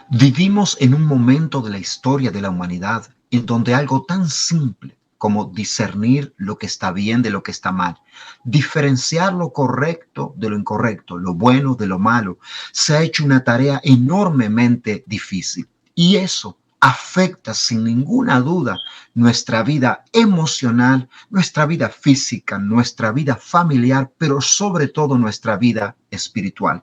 Vivimos en un momento de la historia de la humanidad en donde algo tan simple como discernir lo que está bien de lo que está mal, diferenciar lo correcto de lo incorrecto, lo bueno de lo malo, se ha hecho una tarea enormemente difícil. Y eso afecta sin ninguna duda nuestra vida emocional, nuestra vida física, nuestra vida familiar, pero sobre todo nuestra vida espiritual.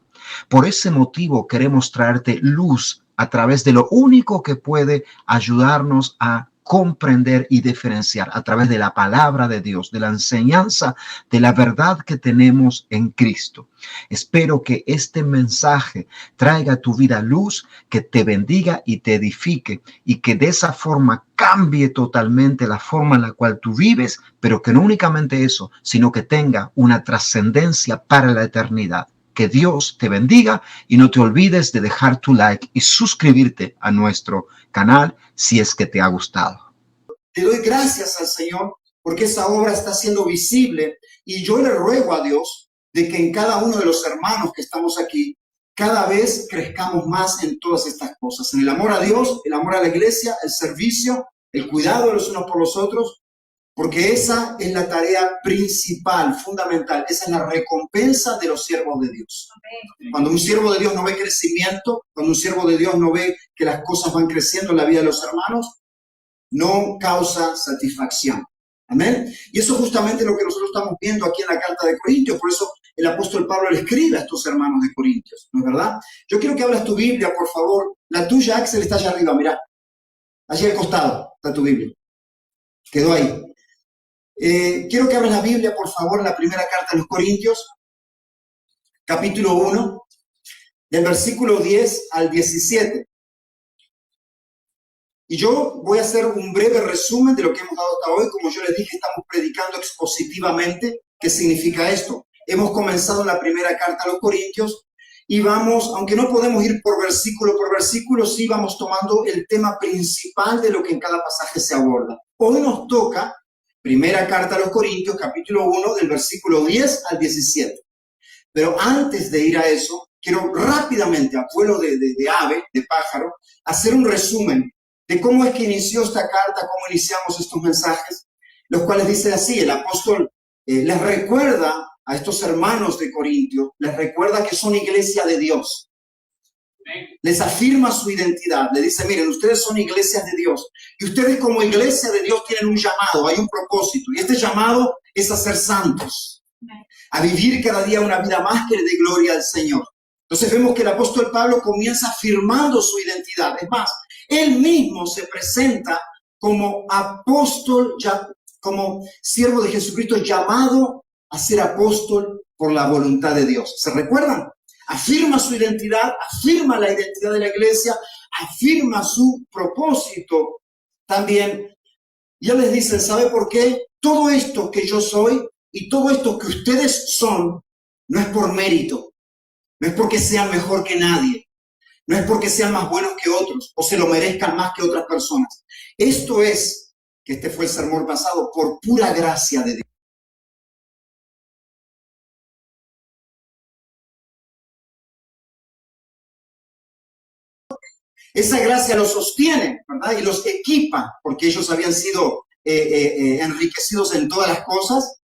Por ese motivo queremos traerte luz a través de lo único que puede ayudarnos a comprender y diferenciar a través de la palabra de Dios, de la enseñanza, de la verdad que tenemos en Cristo. Espero que este mensaje traiga a tu vida luz, que te bendiga y te edifique, y que de esa forma cambie totalmente la forma en la cual tú vives, pero que no únicamente eso, sino que tenga una trascendencia para la eternidad. Que Dios te bendiga y no te olvides de dejar tu like y suscribirte a nuestro canal si es que te ha gustado. Te doy gracias al Señor porque esa obra está siendo visible y yo le ruego a Dios de que en cada uno de los hermanos que estamos aquí cada vez crezcamos más en todas estas cosas, en el amor a Dios, el amor a la iglesia, el servicio, el cuidado de los unos por los otros, porque esa es la tarea principal, fundamental. Esa es la recompensa de los siervos de Dios. Cuando un siervo de Dios no ve crecimiento, cuando un siervo de Dios no ve que las cosas van creciendo en la vida de los hermanos, no causa satisfacción. Amén. Y eso es justamente lo que nosotros estamos viendo aquí en la carta de Corintios. Por eso el apóstol Pablo le escribe a estos hermanos de Corintios, ¿no es verdad? Yo quiero que abras tu Biblia, por favor. La tuya, Axel, está allá arriba, mirá. Allí al costado está tu Biblia. Quedó ahí. Quiero que abras la Biblia, por favor, en la primera carta de los Corintios, capítulo 1, del versículo 10 al 17. Y yo voy a hacer un breve resumen de lo que hemos dado hasta hoy. Como yo les dije, estamos predicando expositivamente. ¿Qué significa esto? Hemos comenzado la primera carta a los Corintios y vamos, aunque no podemos ir por versículo, sí vamos tomando el tema principal de lo que en cada pasaje se aborda. Hoy nos toca primera carta a los Corintios, capítulo 1, del versículo 10 al 17. Pero antes de ir a eso, quiero rápidamente, a vuelo de ave, de pájaro, hacer un resumen de cómo es que inició esta carta, cómo iniciamos estos mensajes, los cuales dice así: el apóstol les recuerda a estos hermanos de Corintio, les recuerda que son iglesia de Dios. Les afirma su identidad, le dice: miren, ustedes son iglesias de Dios y ustedes como iglesia de Dios tienen un llamado, hay un propósito, y este llamado es a ser santos, a vivir cada día una vida más que le dé gloria al Señor. Entonces vemos que el apóstol Pablo comienza afirmando su identidad. Es más, él mismo se presenta como apóstol, como siervo de Jesucristo, llamado a ser apóstol por la voluntad de Dios. ¿Se recuerdan? Afirma su identidad, afirma la identidad de la iglesia, afirma su propósito también. Y él les dice: ¿sabe por qué? Todo esto que yo soy y todo esto que ustedes son no es por mérito, no es porque sean mejor que nadie, no es porque sean más buenos que otros o se lo merezcan más que otras personas. Esto es, que este fue el sermón pasado, por pura gracia de Dios. Esa gracia los sostiene, ¿verdad? Y los equipa, porque ellos habían sido enriquecidos en todas las cosas.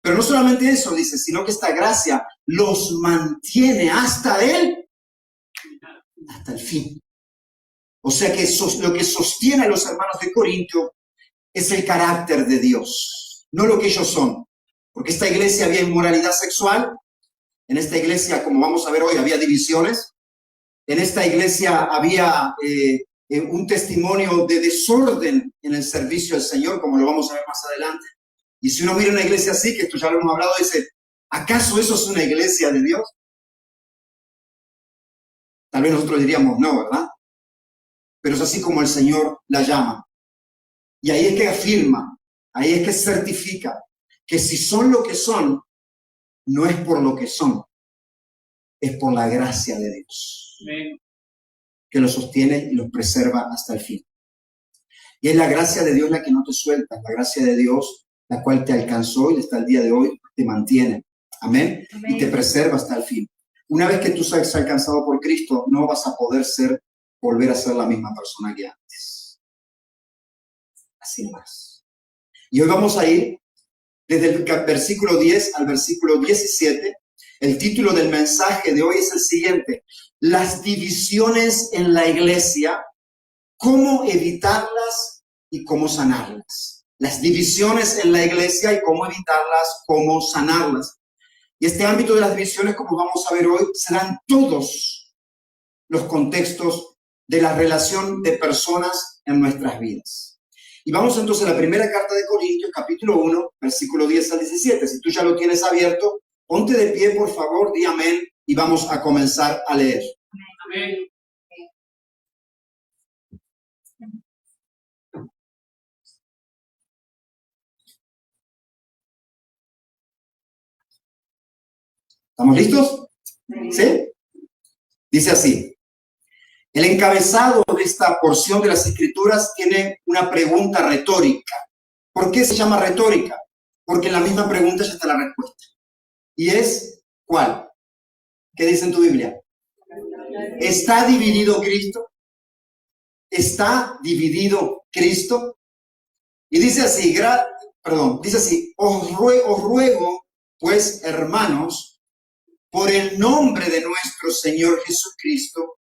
Pero no solamente eso, dice, sino que esta gracia los mantiene hasta el fin. O sea que lo que sostiene a los hermanos de Corintio es el carácter de Dios, no lo que ellos son. Porque esta iglesia había inmoralidad sexual, en esta iglesia, como vamos a ver hoy, había divisiones, en esta iglesia había un testimonio de desorden en el servicio al Señor, como lo vamos a ver más adelante. Y si uno mira una iglesia así, que esto ya lo hemos hablado, dice: ¿acaso eso es una iglesia de Dios? Tal vez nosotros diríamos no, ¿verdad? Pero es así como el Señor la llama. Y ahí es que afirma, ahí es que certifica que si son lo que son, no es por lo que son, es por la gracia de Dios. Amén. Que los sostiene y los preserva hasta el fin. Y es la gracia de Dios la que no te suelta, la gracia de Dios la cual te alcanzó y hasta el día de hoy te mantiene. Amén. Amén. Y te preserva hasta el fin. Una vez que tú seas alcanzado por Cristo, no vas a poder ser volver a ser la misma persona que antes. Así más. Y hoy vamos a ir desde el versículo 10 al versículo 17. El título del mensaje de hoy es el siguiente: las divisiones en la iglesia, cómo evitarlas y cómo sanarlas. Las divisiones en la iglesia y cómo evitarlas, cómo sanarlas. Y este ámbito de las divisiones, como vamos a ver hoy, serán todos los contextos de la relación de personas en nuestras vidas. Y vamos entonces a la primera carta de Corintios, capítulo 1, versículo 10 al 17. Si tú ya lo tienes abierto, ponte de pie, por favor, di amén, y vamos a comenzar a leer. Amén. ¿Estamos listos? ¿Sí? Dice así: el encabezado de esta porción de las Escrituras tiene una pregunta retórica. ¿Por qué se llama retórica? Porque en la misma pregunta ya está la respuesta. ¿Y es cuál? ¿Qué dice en tu Biblia? ¿Está dividido Cristo? ¿Está dividido Cristo? Y dice así, os ruego, pues, hermanos, por el nombre de nuestro Señor Jesucristo,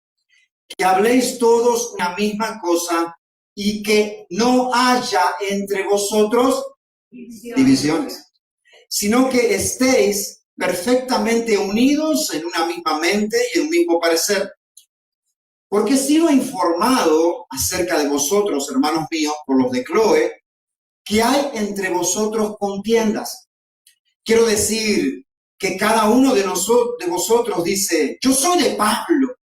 que habléis todos una misma cosa y que no haya entre vosotros divisiones, sino que estéis perfectamente unidos en una misma mente y en un mismo parecer. Porque he sido informado acerca de vosotros, hermanos míos, por los de Cloé, que hay entre vosotros contiendas. Quiero decir que cada uno de vosotros dice: yo soy de Pablo,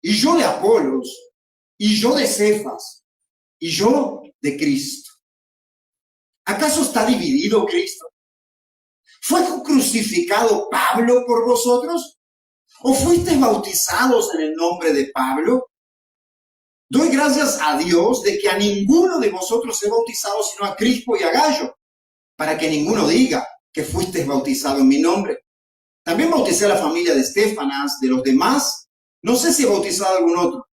y yo de Apolos, y yo de Cefas, y yo de Cristo. ¿Acaso está dividido Cristo? ¿Fue crucificado Pablo por vosotros? ¿O fuisteis bautizados en el nombre de Pablo? Doy gracias a Dios de que a ninguno de vosotros he bautizado sino a Crispo y a Gallo, para que ninguno diga que fuisteis bautizado en mi nombre. También bauticé a la familia de Estefanas. De los demás, no sé si he bautizado a algún otro,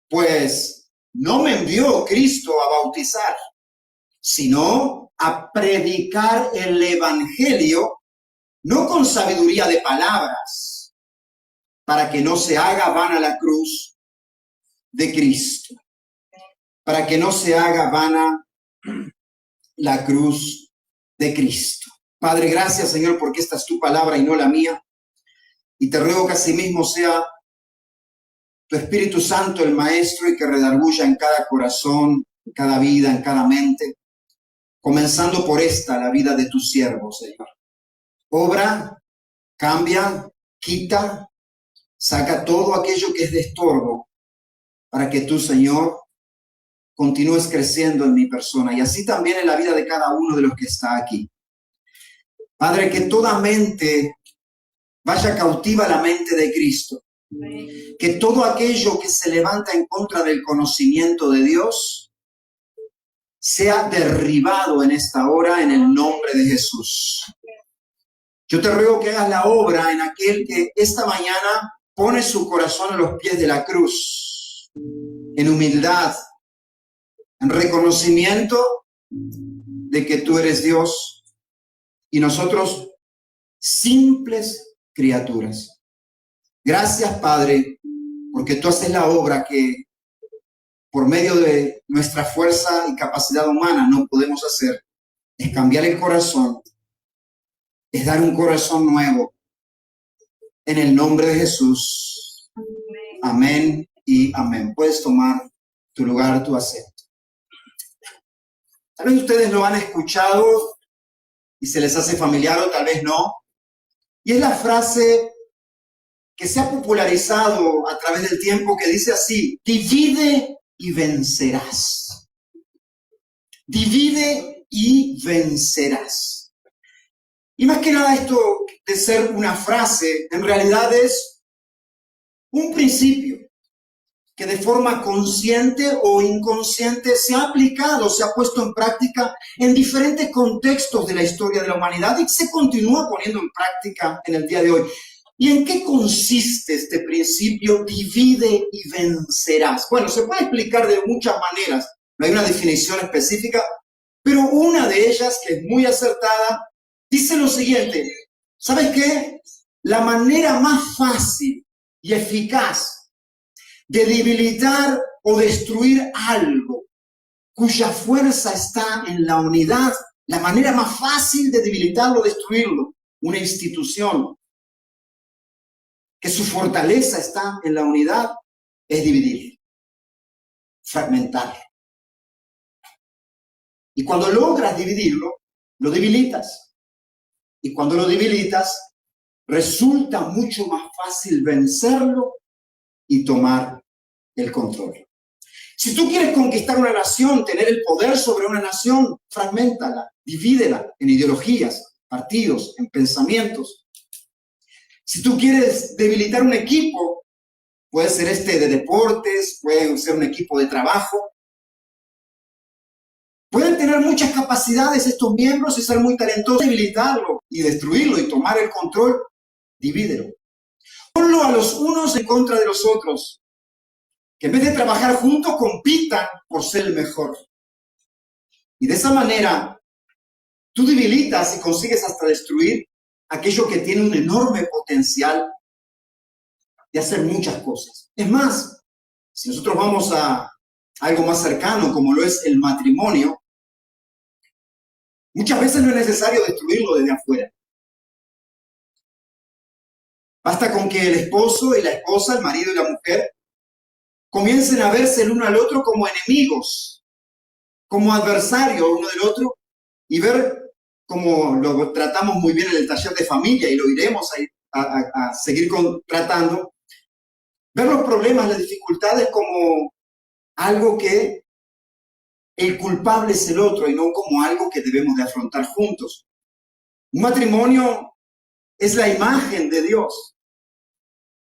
pues no me envió Cristo a bautizar, sino a predicar el evangelio, no con sabiduría de palabras, para que no se haga vana la cruz de Cristo. Para que no se haga vana la cruz de Cristo. Padre, gracias, Señor, porque esta es tu palabra y no la mía. Y te ruego que asimismo sea tu Espíritu Santo el Maestro y que redarguya en cada corazón, en cada vida, en cada mente, comenzando por esta, la vida de tu siervo, Señor. Obra, cambia, quita, saca todo aquello que es de estorbo, para que tú, Señor, continúes creciendo en mi persona y así también en la vida de cada uno de los que está aquí. Padre, que toda mente vaya cautiva a la mente de Cristo. Que todo aquello que se levanta en contra del conocimiento de Dios sea derribado en esta hora en el nombre de Jesús. Yo te ruego que hagas la obra en aquel que esta mañana pone su corazón a los pies de la cruz, en humildad, en reconocimiento de que tú eres Dios y nosotros simples criaturas. Gracias, Padre, porque tú haces la obra que por medio de nuestra fuerza y capacidad humana no podemos hacer. Es cambiar el corazón, es dar un corazón nuevo. En el nombre de Jesús. Amén y amén. Puedes tomar tu lugar, tu asiento. Tal vez ustedes lo han escuchado y se les hace familiar o tal vez no. Y es la frase que se ha popularizado a través del tiempo que dice así: divide y vencerás. Divide y vencerás. Y más que nada esto de ser una frase, en realidad es un principio que de forma consciente o inconsciente se ha aplicado, se ha puesto en práctica en diferentes contextos de la historia de la humanidad y se continúa poniendo en práctica en el día de hoy. ¿Y en qué consiste este principio? Divide y vencerás. Bueno, se puede explicar de muchas maneras. No hay una definición específica, pero una de ellas, que es muy acertada, dice lo siguiente. ¿Sabes qué? La manera más fácil y eficaz de debilitar o destruir algo cuya fuerza está en la unidad, la manera más fácil de debilitarlo o destruirlo, una institución que su fortaleza está en la unidad, es dividir, fragmentar. Y cuando logras dividirlo, lo debilitas. Y cuando lo debilitas, resulta mucho más fácil vencerlo y tomar el control. Si tú quieres conquistar una nación, tener el poder sobre una nación, fragméntala, divídela en ideologías, partidos, en pensamientos. Si tú quieres debilitar un equipo, puede ser de deportes, puede ser un equipo de trabajo. Pueden tener muchas capacidades estos miembros y ser muy talentosos. Debilitarlo y destruirlo y tomar el control, divídelo. Ponlo a los unos en contra de los otros. Que en vez de trabajar juntos, compitan por ser el mejor. Y de esa manera, tú debilitas y consigues hasta destruir aquello que tiene un enorme potencial de hacer muchas cosas. Es más, si nosotros vamos a algo más cercano, como lo es el matrimonio, muchas veces no es necesario destruirlo desde afuera. Basta con que el esposo y la esposa, el marido y la mujer, comiencen a verse el uno al otro como enemigos, como adversarios uno del otro, y ver cómo lo tratamos muy bien en el taller de familia, y lo iremos a seguir tratando, ver los problemas, las dificultades como algo que el culpable es el otro y no como algo que debemos de afrontar juntos. Un matrimonio es la imagen de Dios.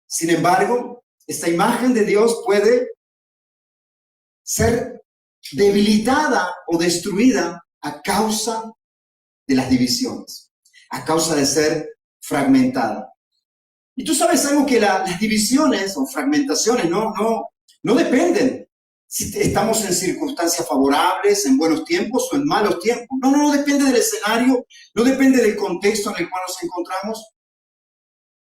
Sin embargo, esta imagen de Dios puede ser debilitada o destruida a causa de las divisiones, a causa de ser fragmentada. Y tú sabes algo, que las divisiones o fragmentaciones no dependen si estamos en circunstancias favorables, en buenos tiempos o en malos tiempos. No depende del escenario, no depende del contexto en el cual nos encontramos.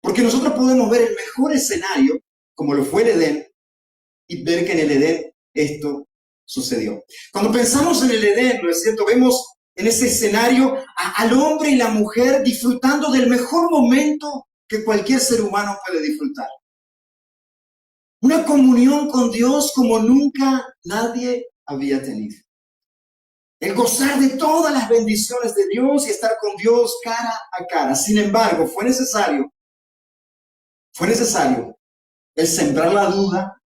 Porque nosotros podemos ver el mejor escenario, como lo fue el Edén, y ver que en el Edén esto sucedió. Cuando pensamos en el Edén, ¿no es cierto? Vemos en ese escenario al hombre y la mujer disfrutando del mejor momento que cualquier ser humano puede disfrutar. Una comunión con Dios como nunca nadie había tenido. El gozar de todas las bendiciones de Dios y estar con Dios cara a cara. Sin embargo, fue necesario el sembrar la duda,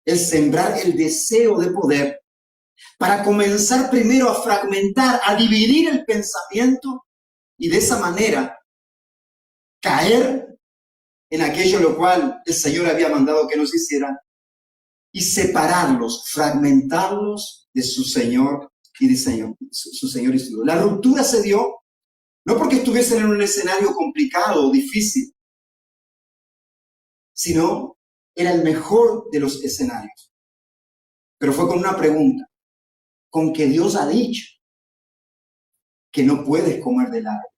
el sembrar el deseo de poder, para comenzar primero a fragmentar, a dividir el pensamiento y de esa manera caer en aquello lo cual el Señor había mandado que nos hiciera y separarlos, fragmentarlos de su Señor y su Señor y su Dios. La ruptura se dio no porque estuviesen en un escenario complicado o difícil, sino era el mejor de los escenarios. Pero fue con una pregunta, con que Dios ha dicho que no puedes comer del árbol.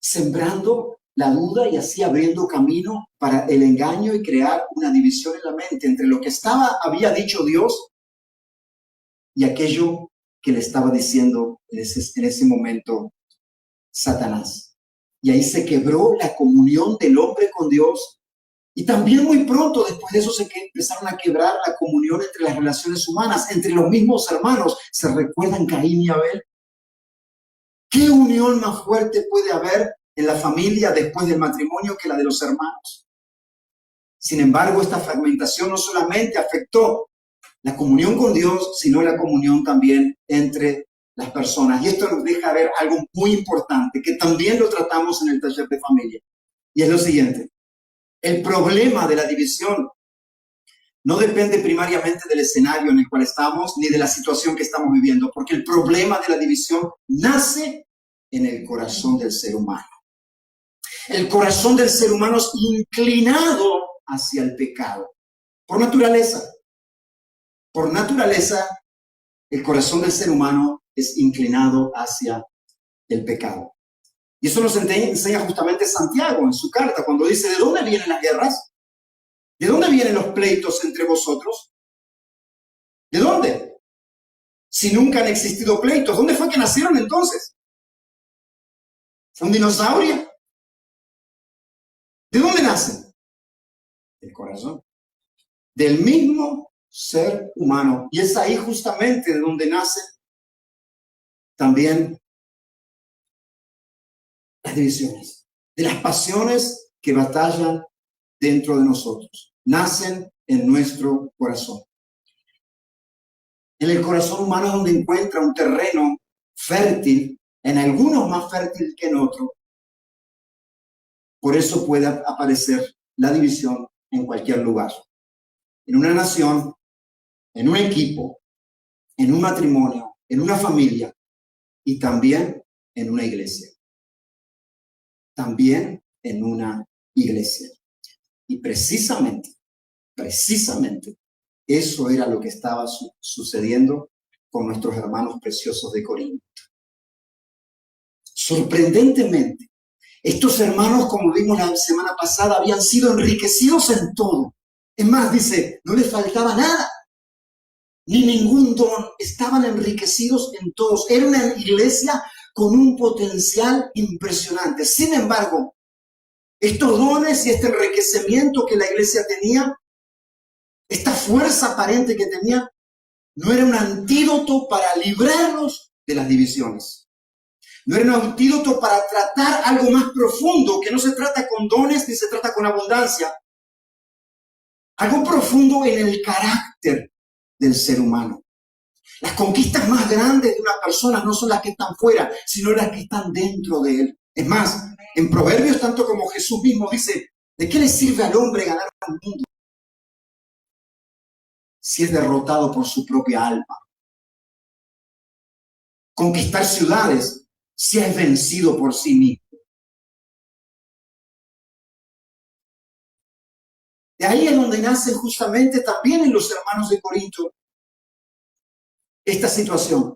Sembrando la duda y así abriendo camino para el engaño y crear una división en la mente entre lo que había dicho Dios y aquello que le estaba diciendo en ese momento Satanás. Y ahí se quebró la comunión del hombre con Dios. Y también muy pronto después de eso empezaron a quebrar la comunión entre las relaciones humanas, entre los mismos hermanos. ¿Se recuerdan Caín y Abel? ¿Qué unión más fuerte puede haber en la familia después del matrimonio que la de los hermanos? Sin embargo, esta fragmentación no solamente afectó la comunión con Dios, sino la comunión también entre las personas. Y esto nos deja ver algo muy importante, que también lo tratamos en el taller de familia. Y es lo siguiente. El problema de la división no depende primariamente del escenario en el cual estamos, ni de la situación que estamos viviendo, porque el problema de la división nace en el corazón del ser humano. El corazón del ser humano es inclinado hacia el pecado. Por naturaleza. Por naturaleza, el corazón del ser humano es inclinado hacia el pecado. Y eso nos enseña justamente Santiago en su carta, cuando dice, ¿de dónde vienen las guerras? ¿De dónde vienen los pleitos entre vosotros? ¿De dónde? Si nunca han existido pleitos, ¿dónde fue que nacieron entonces? ¿Fue un dinosaurio? ¿De dónde nacen? Del corazón. Del mismo ser humano. Y es ahí justamente de donde nacen también las divisiones, de las pasiones que batallan dentro de nosotros. Nacen en nuestro corazón. En el corazón humano es donde encuentra un terreno fértil, en algunos más fértil que en otros. Por eso puede aparecer la división en cualquier lugar. En una nación, en un equipo, en un matrimonio, en una familia y también en una iglesia. También en una iglesia. Y precisamente, eso era lo que estaba sucediendo con nuestros hermanos preciosos de Corinto. Sorprendentemente, estos hermanos, como vimos la semana pasada, habían sido enriquecidos en todo. Es más, dice, no les faltaba nada, ni ningún don. Estaban enriquecidos en todos. Era una iglesia con un potencial impresionante. Sin embargo, estos dones y este enriquecimiento que la iglesia tenía, esta fuerza aparente que tenía, no era un antídoto para librarlos de las divisiones. No era un antídoto para tratar algo más profundo, que no se trata con dones ni se trata con abundancia. Algo profundo en el carácter del ser humano. Las conquistas más grandes de una persona no son las que están fuera, sino las que están dentro de él. Es más, en Proverbios, tanto como Jesús mismo dice, ¿de qué le sirve al hombre ganar al mundo si es derrotado por su propia alma? Conquistar ciudades si es vencido por sí mismo. De ahí es donde nace justamente también en los hermanos de Corinto esta situación.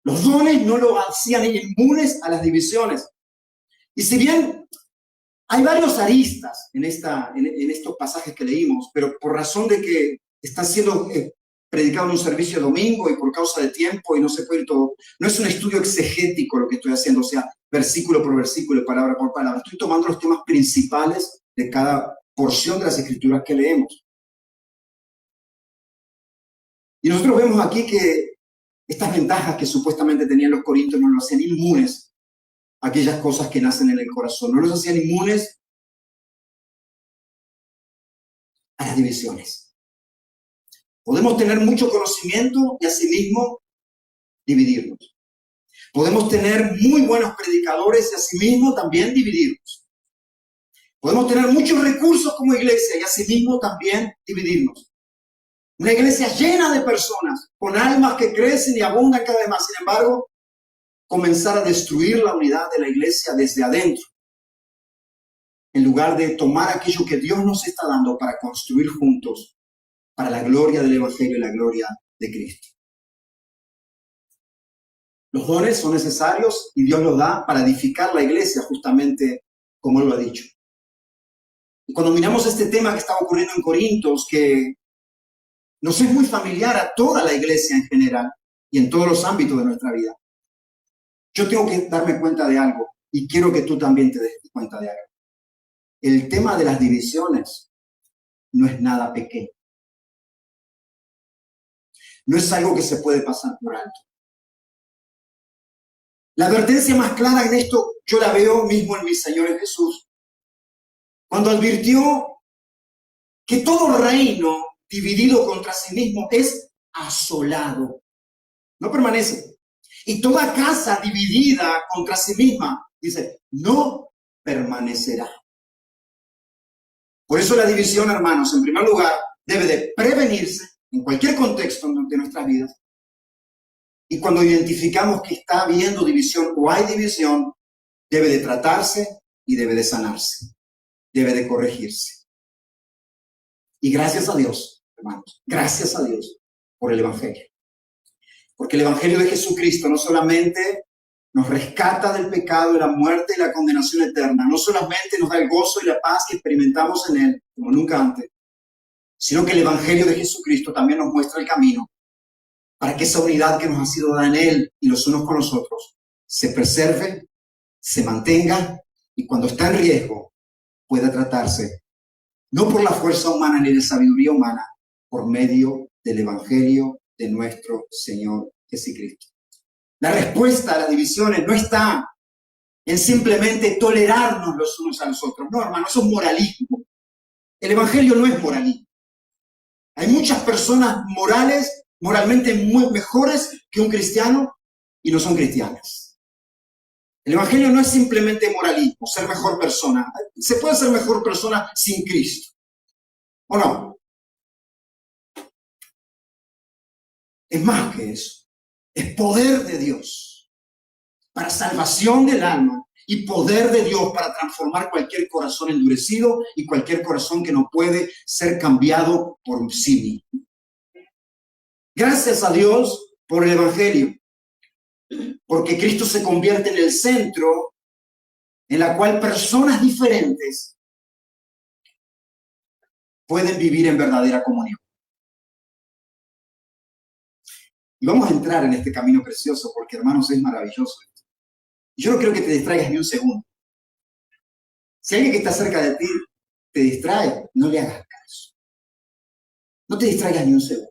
Los dones no lo hacían inmunes a las divisiones. Y si bien hay varios aristas en estos pasajes que leímos, pero por razón de que están siendo predicados en un servicio domingo y por causa de tiempo y no se puede ir todo, no es un estudio exegético lo que estoy haciendo, o sea, versículo por versículo, palabra por palabra. Estoy tomando los temas principales de cada porción de las escrituras que leemos. Y nosotros vemos aquí que estas ventajas que supuestamente tenían los corintios no los hacían inmunes a aquellas cosas que nacen en el corazón, no los hacían inmunes a las divisiones. Podemos tener mucho conocimiento y asimismo dividirnos. Podemos tener muy buenos predicadores y asimismo también dividirnos. Podemos tener muchos recursos como iglesia y asimismo también dividirnos. Una iglesia llena de personas, con almas que crecen y abundan cada vez más. Sin embargo, comenzar a destruir la unidad de la iglesia desde adentro, en lugar de tomar aquello que Dios nos está dando para construir juntos, para la gloria del Evangelio y la gloria de Cristo. Los dones son necesarios y Dios los da para edificar la iglesia, justamente como Él lo ha dicho. Y cuando miramos este tema que estaba ocurriendo en Corintios, que nos es muy familiar a toda la iglesia en general y en todos los ámbitos de nuestra vida, yo tengo que darme cuenta de algo y quiero que tú también te des cuenta de algo. El tema de las divisiones no es nada pequeño. No es algo que se puede pasar por alto. La advertencia más clara en esto yo la veo mismo en mi Señor Jesús, cuando advirtió que todo reino dividido contra sí mismo es asolado, no permanece. Y toda casa dividida contra sí misma, dice, no permanecerá. Por eso la división, hermanos, en primer lugar, debe de prevenirse en cualquier contexto de nuestras vidas. Y cuando identificamos que está habiendo división o hay división, debe de tratarse y debe de sanarse, debe de corregirse. Y gracias a Dios, hermanos, gracias a Dios por el Evangelio. Porque el Evangelio de Jesucristo no solamente nos rescata del pecado, de la muerte y la condenación eterna, no solamente nos da el gozo y la paz que experimentamos en Él, como nunca antes, sino que el Evangelio de Jesucristo también nos muestra el camino para que esa unidad que nos ha sido dada en Él y los unos con los otros se preserve, se mantenga y cuando está en riesgo pueda tratarse, no por la fuerza humana ni la sabiduría humana, por medio del Evangelio de nuestro Señor Jesucristo. La respuesta a las divisiones no está en simplemente tolerarnos los unos a los otros. No, hermano, eso es moralismo. El Evangelio no es moralismo. Hay muchas personas moralmente muy mejores que un cristiano y no son cristianas. El Evangelio no es simplemente moralismo, ser mejor persona. Se puede ser mejor persona sin Cristo. ¿O no? Es más que eso. Es poder de Dios para salvación del alma y poder de Dios para transformar cualquier corazón endurecido y cualquier corazón que no puede ser cambiado por sí mismo. Gracias a Dios por el Evangelio, porque Cristo se convierte en el centro en la cual personas diferentes pueden vivir en verdadera comunión. Y vamos a entrar en este camino precioso porque, hermanos, es maravilloso. Yo no quiero que te distraigas ni un segundo. Si alguien que está cerca de ti te distrae, no le hagas caso. No te distraigas ni un segundo.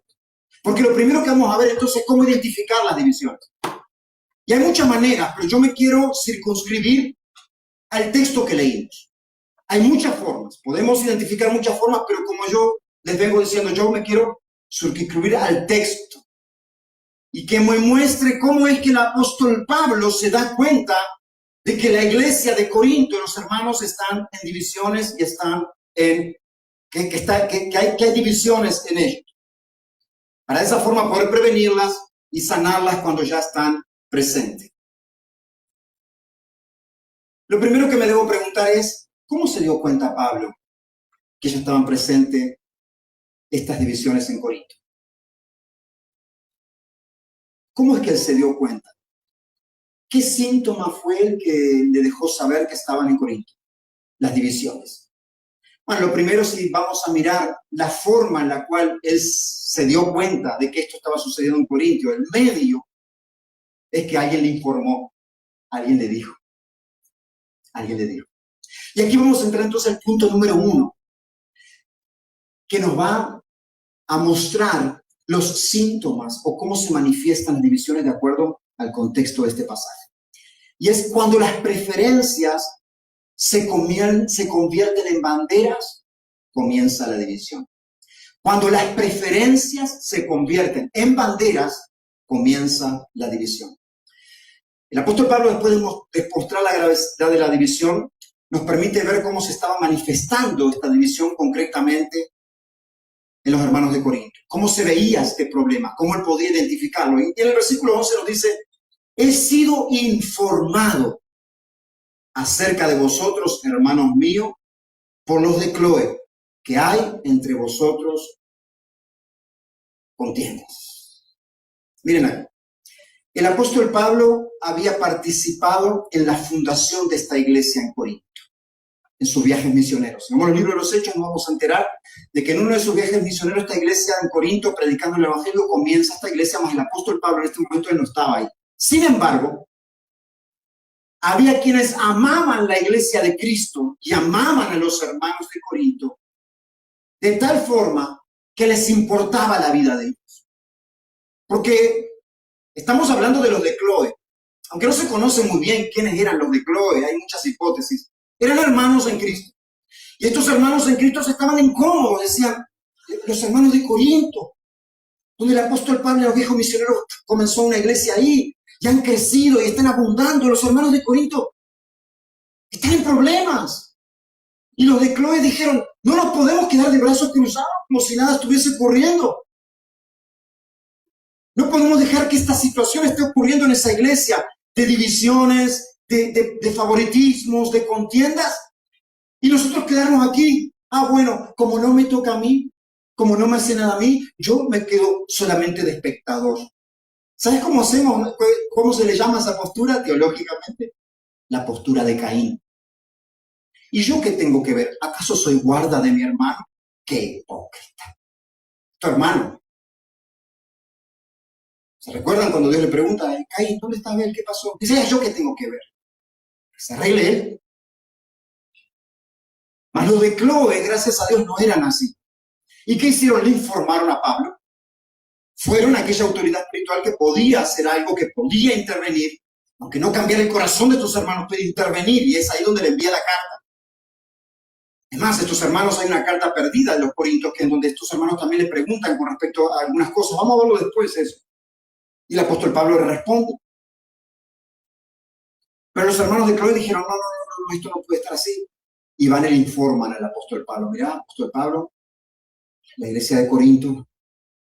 Porque lo primero que vamos a ver entonces es cómo identificar las divisiones. Y hay muchas maneras, pero yo me quiero circunscribir al texto que leímos. Hay muchas formas. Podemos identificar muchas formas, pero como yo les vengo diciendo, yo me quiero circunscribir al texto. Y que me muestre cómo es que el apóstol Pablo se da cuenta de que la iglesia de Corinto, los hermanos están en divisiones y están en que hay divisiones en ellos. Para de esa forma poder prevenirlas y sanarlas cuando ya están presentes. Lo primero que me debo preguntar es, ¿cómo se dio cuenta Pablo que ya estaban presentes estas divisiones en Corinto? ¿Cómo es que él se dio cuenta? ¿Qué síntoma fue el que le dejó saber que estaban en Corinto? Las divisiones. Bueno, lo primero, si vamos a mirar la forma en la cual él se dio cuenta de que esto estaba sucediendo en Corinto, el medio, es que alguien le informó, alguien le dijo. Alguien le dijo. Y aquí vamos a entrar entonces al punto número 1, que nos va a mostrar los síntomas o cómo se manifiestan las divisiones de acuerdo al contexto de este pasaje. Y es cuando las preferencias se convierten en banderas, comienza la división. Cuando las preferencias se convierten en banderas, comienza la división. El apóstol Pablo, después de mostrar la gravedad de la división, nos permite ver cómo se estaba manifestando esta división concretamente en los hermanos de Corinto. Cómo se veía este problema, cómo él podía identificarlo. Y en el versículo 11 nos dice, he sido informado acerca de vosotros, hermanos míos, por los de Cloé, que hay entre vosotros contiendas. Miren aquí. El apóstol Pablo había participado en la fundación de esta iglesia en Corinto, en sus viajes misioneros. Si vemos el libro de los Hechos, nos vamos a enterar de que en uno de sus viajes misioneros, esta iglesia en Corinto, predicando el Evangelio, comienza esta iglesia, más el apóstol Pablo en este momento él no estaba ahí. Sin embargo, había quienes amaban la iglesia de Cristo y amaban a los hermanos de Corinto de tal forma que les importaba la vida de ellos. Porque estamos hablando de los de Cloé. Aunque no se conoce muy bien quiénes eran los de Cloé, hay muchas hipótesis. Eran hermanos en Cristo. Y estos hermanos en Cristo estaban incómodos, decían, los hermanos de Corinto, donde el apóstol Pablo y los viejos misioneros comenzó una iglesia ahí, y han crecido y están abundando. Los hermanos de Corinto están en problemas. Y los de Cloé dijeron, no nos podemos quedar de brazos cruzados como si nada estuviese ocurriendo. No podemos dejar que esta situación esté ocurriendo en esa iglesia, de divisiones, de favoritismos, de contiendas, y nosotros quedarnos aquí. Ah, bueno, como no me toca a mí, como no me hace nada a mí, yo me quedo solamente de espectador. ¿Sabes cómo hacemos? ¿Cómo se le llama esa postura teológicamente? La postura de Caín. ¿Y yo qué tengo que ver? ¿Acaso soy guarda de mi hermano? ¡Qué hipócrita! Tu hermano. ¿Se recuerdan cuando Dios le pregunta, Caín, ¿dónde está Abel? ¿Qué pasó? Dice, ¿yo qué tengo que ver? Que se arregle él. Mas los de Cloe, gracias a Dios, no eran así. ¿Y qué hicieron? Le informaron a Pablo. Fueron aquella autoridad espiritual que podía hacer algo, que podía intervenir, aunque no cambiara el corazón de tus hermanos, puede intervenir, y es ahí donde le envía la carta. Es más, estos hermanos, hay una carta perdida de los Corintios, que en donde estos hermanos también le preguntan con respecto a algunas cosas. Vamos a verlo después eso. Y el apóstol Pablo le responde. Pero los hermanos de Cloé dijeron, no, esto no puede estar así. Y van y le informan al apóstol Pablo. Mirá, apóstol Pablo, la iglesia de Corinto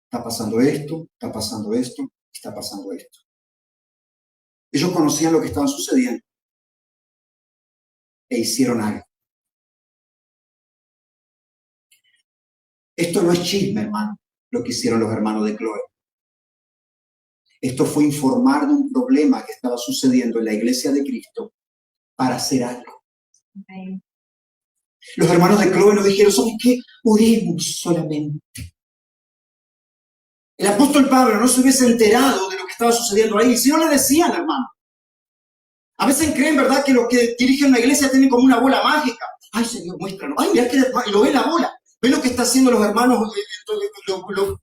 está pasando esto, está pasando esto, está pasando esto. Ellos conocían lo que estaba sucediendo e hicieron algo. Esto no es chisme, hermano, lo que hicieron los hermanos de Cloé. Esto fue informar de un problema que estaba sucediendo en la iglesia de Cristo para hacer algo. Okay. Los hermanos de Cloé nos dijeron, ¿sabes qué? Oremos solamente. El apóstol Pablo no se hubiese enterado de lo que estaba sucediendo ahí, si no le decían, hermano. A veces creen, ¿verdad?, que los que dirigen una iglesia tienen como una bola mágica. Ay, Señor, muéstranos. Ay, mira que lo ve la bola. Ve lo que está haciendo los hermanos,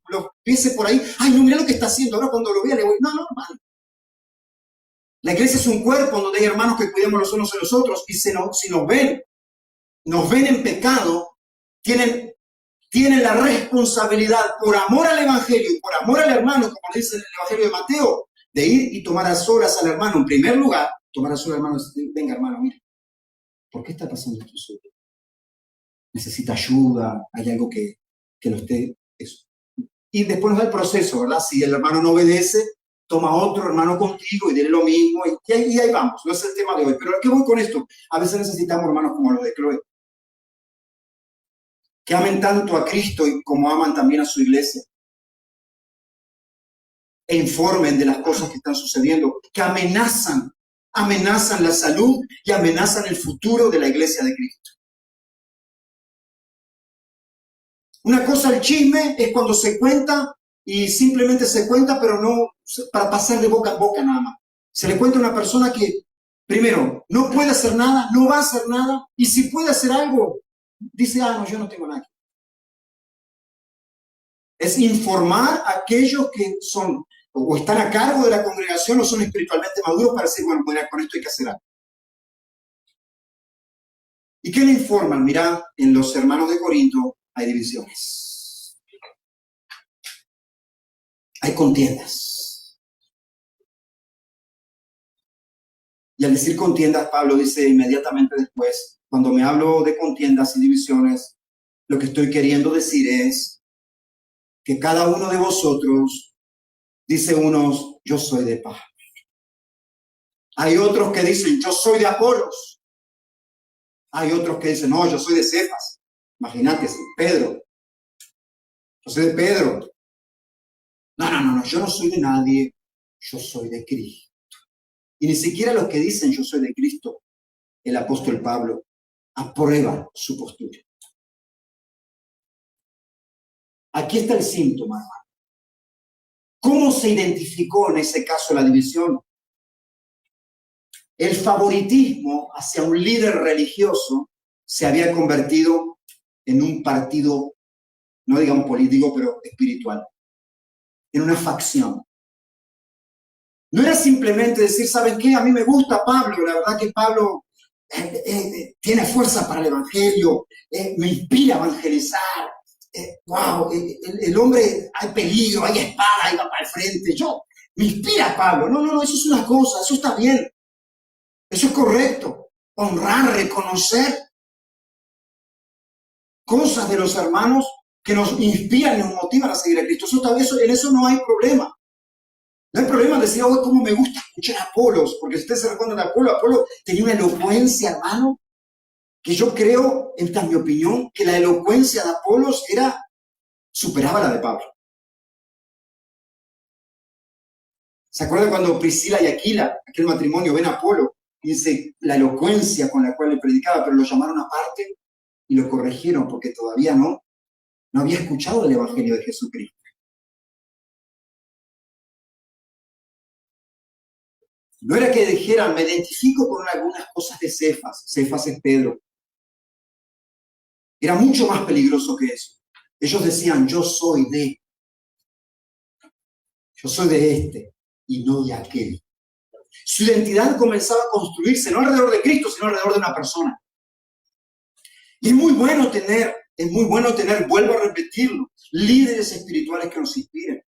los pies por ahí. Ay, no, mira lo que está haciendo. Ahora cuando lo vea le voy. No, hermano. La iglesia es un cuerpo donde hay hermanos que cuidamos los unos a los otros. Y si nos ven en pecado, tienen la responsabilidad, por amor al evangelio y por amor al hermano, como dice en el evangelio de Mateo, de ir y tomar a solas al hermano. En primer lugar, tomar a solas al hermano y decir, venga, hermano, mira, ¿por qué está pasando esto solo? Necesita ayuda, hay algo que lo esté... Eso. Y después nos da el proceso, ¿verdad? Si el hermano no obedece, toma otro hermano contigo y dile lo mismo, y ahí vamos. No es el tema de hoy, pero ¿a qué voy con esto? A veces necesitamos hermanos como los de Cloé, que amen tanto a Cristo y como aman también a su iglesia, e informen de las cosas que están sucediendo, que amenazan la salud y amenazan el futuro de la iglesia de Cristo. Una cosa, el chisme, es cuando se cuenta y simplemente se cuenta, pero no para pasar de boca en boca nada más. Se le cuenta a una persona que, primero, no puede hacer nada, no va a hacer nada, y si puede hacer algo, dice, no, yo no tengo nada. Es informar a aquellos que son o están a cargo de la congregación o son espiritualmente maduros para decir, bueno, con esto hay que hacer algo. ¿Y qué le informan? Mirá, en los hermanos de Corinto hay divisiones. Hay contiendas. Y al decir contiendas, Pablo dice inmediatamente después, cuando me hablo de contiendas y divisiones, lo que estoy queriendo decir es que cada uno de vosotros, dice unos, yo soy de Pablo. Hay otros que dicen, yo soy de Apolos. Hay otros que dicen, no, yo soy de Cefas. Imagínate, Pedro. Yo soy de Pedro. No, yo no soy de nadie. Yo soy de Cristo. Y ni siquiera los que dicen, yo soy de Cristo, el apóstol Pablo aprueba su postura. Aquí está el síntoma, hermano. ¿Cómo se identificó en ese caso la división? El favoritismo hacia un líder religioso se había convertido en un partido, no digamos político, pero espiritual, en una facción. No era simplemente decir, ¿saben qué? A mí me gusta Pablo, la verdad que Pablo tiene fuerza para el evangelio, me inspira a evangelizar, wow, el hombre, hay peligro, hay espada, ahí va para el frente, me inspira Pablo. No, eso es una cosa, eso está bien. Eso es correcto. Honrar, reconocer cosas de los hermanos que nos inspiran, nos motivan a seguir a Cristo. En eso no hay problema. No hay problema en decir, oh, cómo me gusta escuchar a Apolos, porque si ustedes se recuerdan de Apolo, Apolo tenía una elocuencia, hermano, que yo creo, esta es mi opinión, que la elocuencia de Apolos superaba la de Pablo. ¿Se acuerdan cuando Priscila y Aquila, aquel matrimonio, ven a Apolo? Y dice la elocuencia con la cual le predicaba, pero lo llamaron aparte y lo corrigieron porque todavía no había escuchado el Evangelio de Jesucristo. No era que dijeran, me identifico con algunas cosas de Cefas. Cefas es Pedro. Era mucho más peligroso que eso. Ellos decían, yo soy de este y no de aquel. Su identidad comenzaba a construirse no alrededor de Cristo, sino alrededor de una persona. Y es muy bueno tener, vuelvo a repetirlo, líderes espirituales que nos inspiren.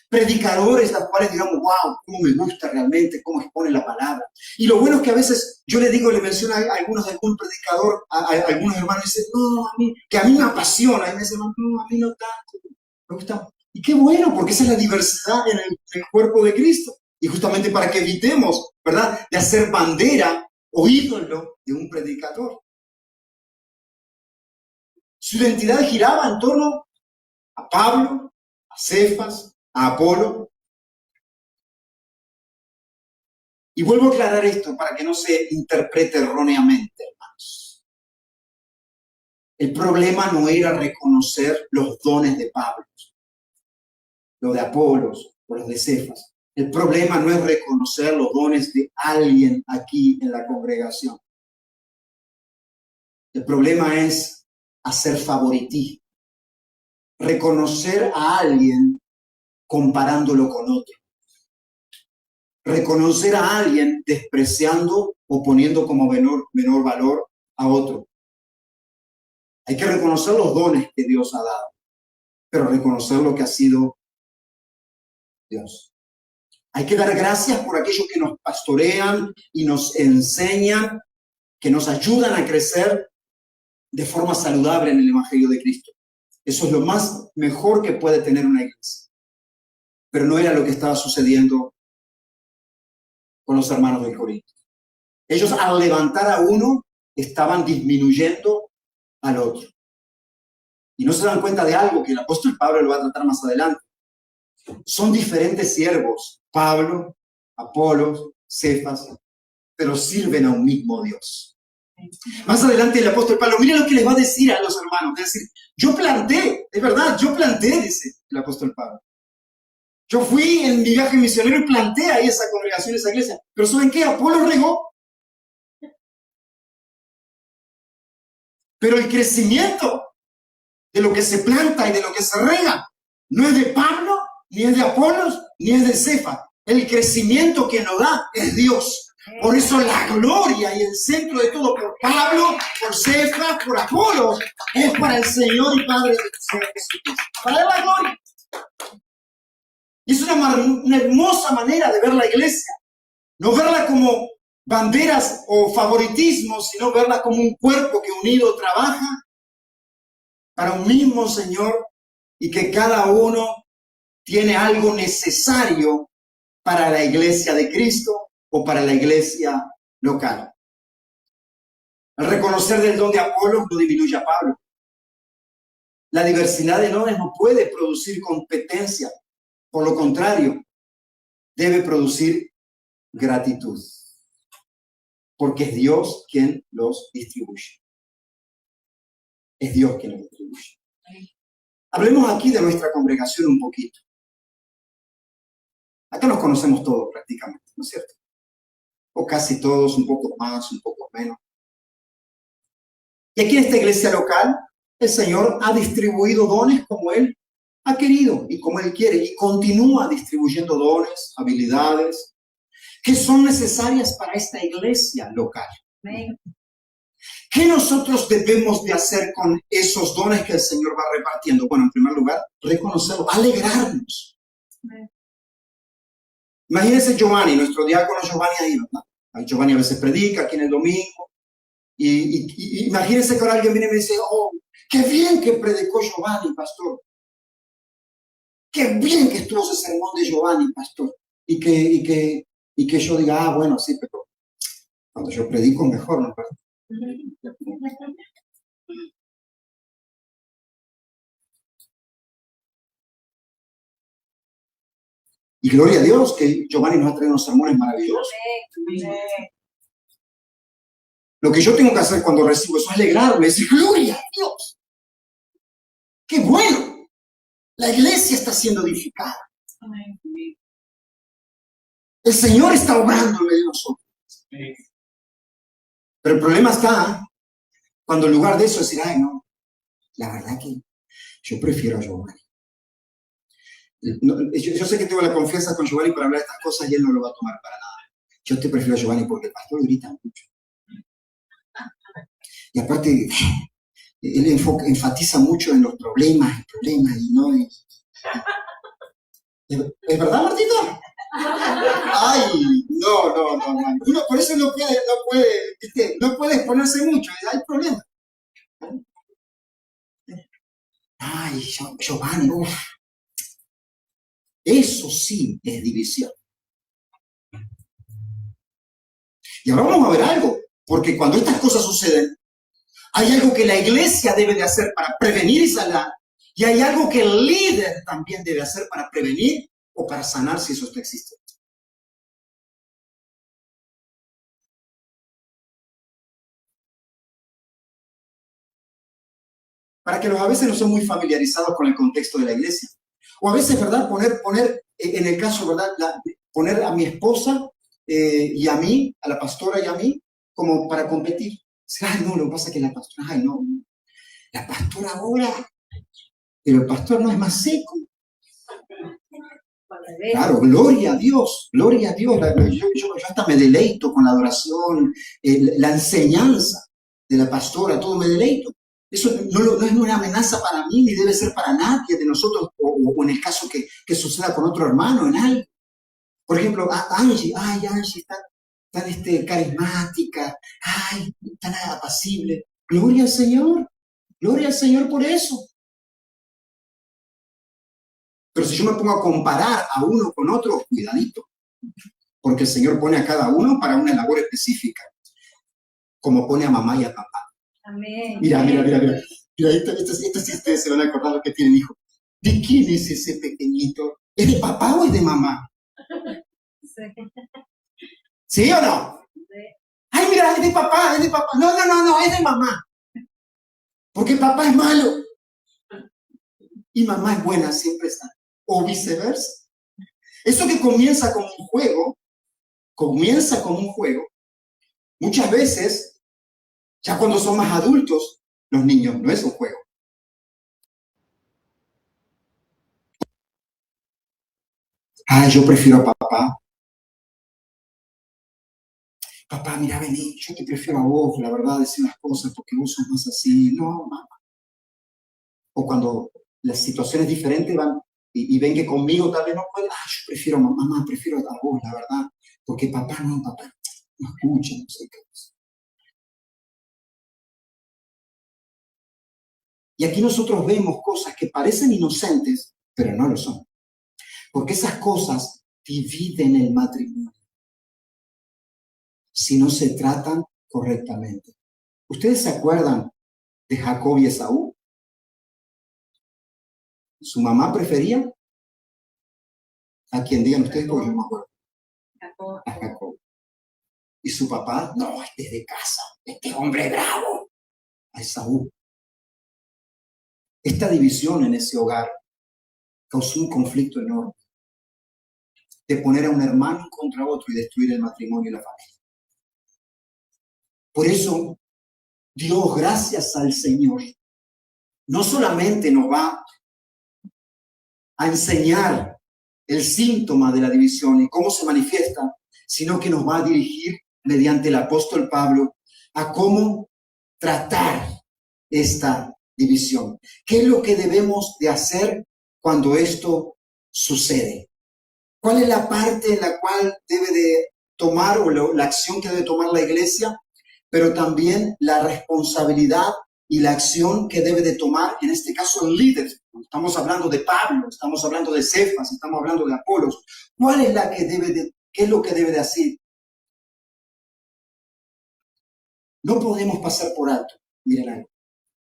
Predicadores, los cuales digamos, wow, cómo me gusta realmente, cómo expone la palabra. Y lo bueno es que a veces yo le menciono a algunos de algún predicador, a algunos hermanos, y dicen, no, a mí me apasiona. Y me dicen, no, a mí no tanto, me gusta. Y qué bueno, porque esa es la diversidad en el cuerpo de Cristo. Y justamente para que evitemos, ¿verdad?, de hacer bandera o ídolo de un predicador. Su identidad giraba en torno a Pablo, a Cefas, a Apolo. Y vuelvo a aclarar esto para que no se interprete erróneamente, hermanos. El problema no era reconocer los dones de Pablo, los de Apolos o los de Cefas. El problema no es reconocer los dones de alguien aquí en la congregación. El problema es hacer favoritismo. Reconocer a alguien comparándolo con otro. Reconocer a alguien despreciando o poniendo como menor valor a otro. Hay que reconocer los dones que Dios ha dado, pero reconocer lo que ha sido Dios. Hay que dar gracias por aquellos que nos pastorean y nos enseñan, que nos ayudan a crecer de forma saludable en el Evangelio de Cristo. Eso es lo mejor que puede tener una iglesia. Pero no era lo que estaba sucediendo con los hermanos del Corinto. Ellos al levantar a uno estaban disminuyendo al otro. Y no se dan cuenta de algo que el apóstol Pablo lo va a tratar más adelante. Son diferentes siervos, Pablo, Apolos, Cefas, pero sirven a un mismo Dios. Más adelante el apóstol Pablo, mira lo que les va a decir a los hermanos. Es decir, yo planté, es verdad, yo planté, dice el apóstol Pablo. Yo fui en mi viaje misionero y planté ahí esa congregación, esa iglesia. Pero ¿saben qué? Apolo regó. Pero el crecimiento de lo que se planta y de lo que se rega no es de Pablo, ni es de Apolos, ni es de Cefas. El crecimiento que nos da es Dios. Por eso la gloria y el centro de todo por Pablo, por Cefas, por Apolos, es para el Señor y Padre del Señor Jesucristo. Para la gloria. Y es una hermosa manera de ver la iglesia. No verla como banderas o favoritismos, sino verla como un cuerpo que unido trabaja para un mismo Señor y que cada uno tiene algo necesario para la iglesia de Cristo o para la iglesia local. Al reconocer del don de Apolo no disminuye a Pablo. La diversidad de dones no puede producir competencia. Por lo contrario, debe producir gratitud. Porque es Dios quien los distribuye. Es Dios quien los distribuye. Hablemos aquí de nuestra congregación un poquito. Acá nos conocemos todos prácticamente, ¿no es cierto? O casi todos, un poco más, un poco menos. Y aquí en esta iglesia local, el Señor ha distribuido dones como Él ha querido y como Él quiere, y continúa distribuyendo dones, habilidades, que son necesarias para esta iglesia local. Amén. ¿Qué nosotros debemos de hacer con esos dones que el Señor va repartiendo? Bueno, en primer lugar, reconocerlo, alegrarnos. Amén. Imagínense Giovanni, nuestro diácono Giovanni ahí, ¿verdad? Giovanni a veces predica aquí en el domingo. Y imagínense que ahora alguien viene y me dice, oh, qué bien que predicó Giovanni, pastor. Qué bien que estuvo ese sermón de Giovanni, pastor. y que yo diga, ah, bueno, sí, pero cuando yo predico mejor, ¿no? Y gloria a Dios que Giovanni nos ha traído unos sermones maravillosos. Lo que yo tengo que hacer cuando recibo eso es alegrarme, decir, gloria a Dios. ¡Qué bueno! La iglesia está siendo edificada. El Señor está obrando en medio de nosotros. Pero el problema está cuando en lugar de eso decir, ay, no, la verdad que yo prefiero a Giovanni. Yo sé que tengo la confianza con Giovanni para hablar de estas cosas y él no lo va a tomar para nada. Yo te prefiero a Giovanni porque el pastor grita mucho. Y aparte, él enfatiza mucho en los problemas y no... ¿Es verdad, Martita? Ay, no. Uno por eso no puede exponerse mucho, hay problemas. Ay, Giovanni, uff. Eso sí es división. Y ahora vamos a ver algo, porque cuando estas cosas suceden, hay algo que la iglesia debe de hacer para prevenir y sanar, y hay algo que el líder también debe hacer para prevenir o para sanar si eso está existiendo. Para que los a veces no son muy familiarizados con el contexto de la iglesia. O a veces, ¿verdad? Poner en el caso, ¿verdad? Poner a mi esposa y a mí, a la pastora y a mí, como para competir. Ay, no, lo que pasa es que la pastora, ay, no, la pastora ahora, pero el pastor no es más seco. Claro, gloria a Dios, gloria a Dios. Yo hasta me deleito con la adoración, la enseñanza de la pastora, todo me deleito. Eso no es una amenaza para mí, ni debe ser para nadie de nosotros, o en el caso que suceda con otro hermano, en algo. Por ejemplo, Angie está tan carismática, ay, tan apacible. Gloria al Señor por eso. Pero si yo me pongo a comparar a uno con otro, cuidadito, porque el Señor pone a cada uno para una labor específica, como pone a mamá y a papá. Amén. Mira, esto sí ustedes se van a acordar los que tienen hijos. ¿De quién es ese pequeñito? ¿Es de papá o es de mamá? Sí. ¿Sí o no? Sí. Ay, mira, es de papá. No, es de mamá. Porque papá es malo y mamá es buena, siempre está. O viceversa. Eso que comienza como un juego, muchas veces, ya cuando son más adultos, los niños no es un juego. Ay, yo prefiero a papá. Papá, mira, vení, yo te prefiero a vos, la verdad, decir las cosas porque vos sos más así. No, mamá. O cuando las situaciones diferentes van y ven que conmigo tal vez no pueden, yo prefiero a mamá, prefiero a vos, la verdad, porque papá no escucha, no sé qué cosa. Y aquí nosotros vemos cosas que parecen inocentes, pero no lo son. Porque esas cosas dividen el matrimonio si no se tratan correctamente. ¿Ustedes se acuerdan de Jacob y Esaú? ¿Su mamá prefería? A quien digan ustedes, porque yo me acuerdo. A Jacob. Y su papá, no, este es de casa, este hombre bravo. A Esaú. Esta división en ese hogar causó un conflicto enorme de poner a un hermano contra otro y destruir el matrimonio y la familia. Por eso, Dios, gracias al Señor, no solamente nos va a enseñar el síntoma de la división y cómo se manifiesta, sino que nos va a dirigir mediante el apóstol Pablo a cómo tratar esta división. ¿Qué es lo que debemos de hacer cuando esto sucede? ¿Cuál es la parte en la cual debe de tomar o la acción que debe tomar la iglesia? Pero también la responsabilidad y la acción que debe de tomar, en este caso el líder. Estamos hablando de Pablo, estamos hablando de Cefas, estamos hablando de Apolos. ¿Cuál es la que debe de, qué es lo que debe de hacer? No podemos pasar por alto. Miren algo.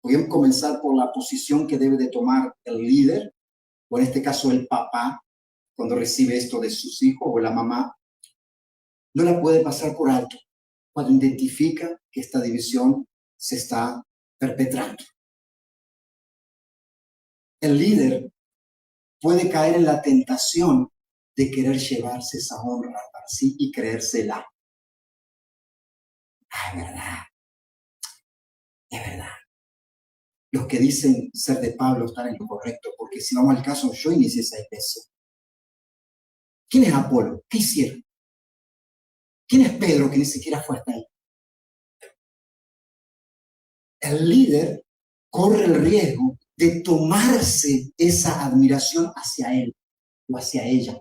Podemos comenzar por la posición que debe de tomar el líder, o en este caso el papá, cuando recibe esto de sus hijos, o la mamá. No la puede pasar por alto cuando identifica que esta división se está perpetrando. El líder puede caer en la tentación de querer llevarse esa honra para sí y creérsela. Es verdad, es verdad. Los que dicen ser de Pablo están en lo correcto, porque si vamos al caso, yo inicié esa iglesia. ¿Quién es Apolo? ¿Qué hicieron? ¿Quién es Pedro que ni siquiera fue hasta ahí? El líder corre el riesgo de tomarse esa admiración hacia él o hacia ella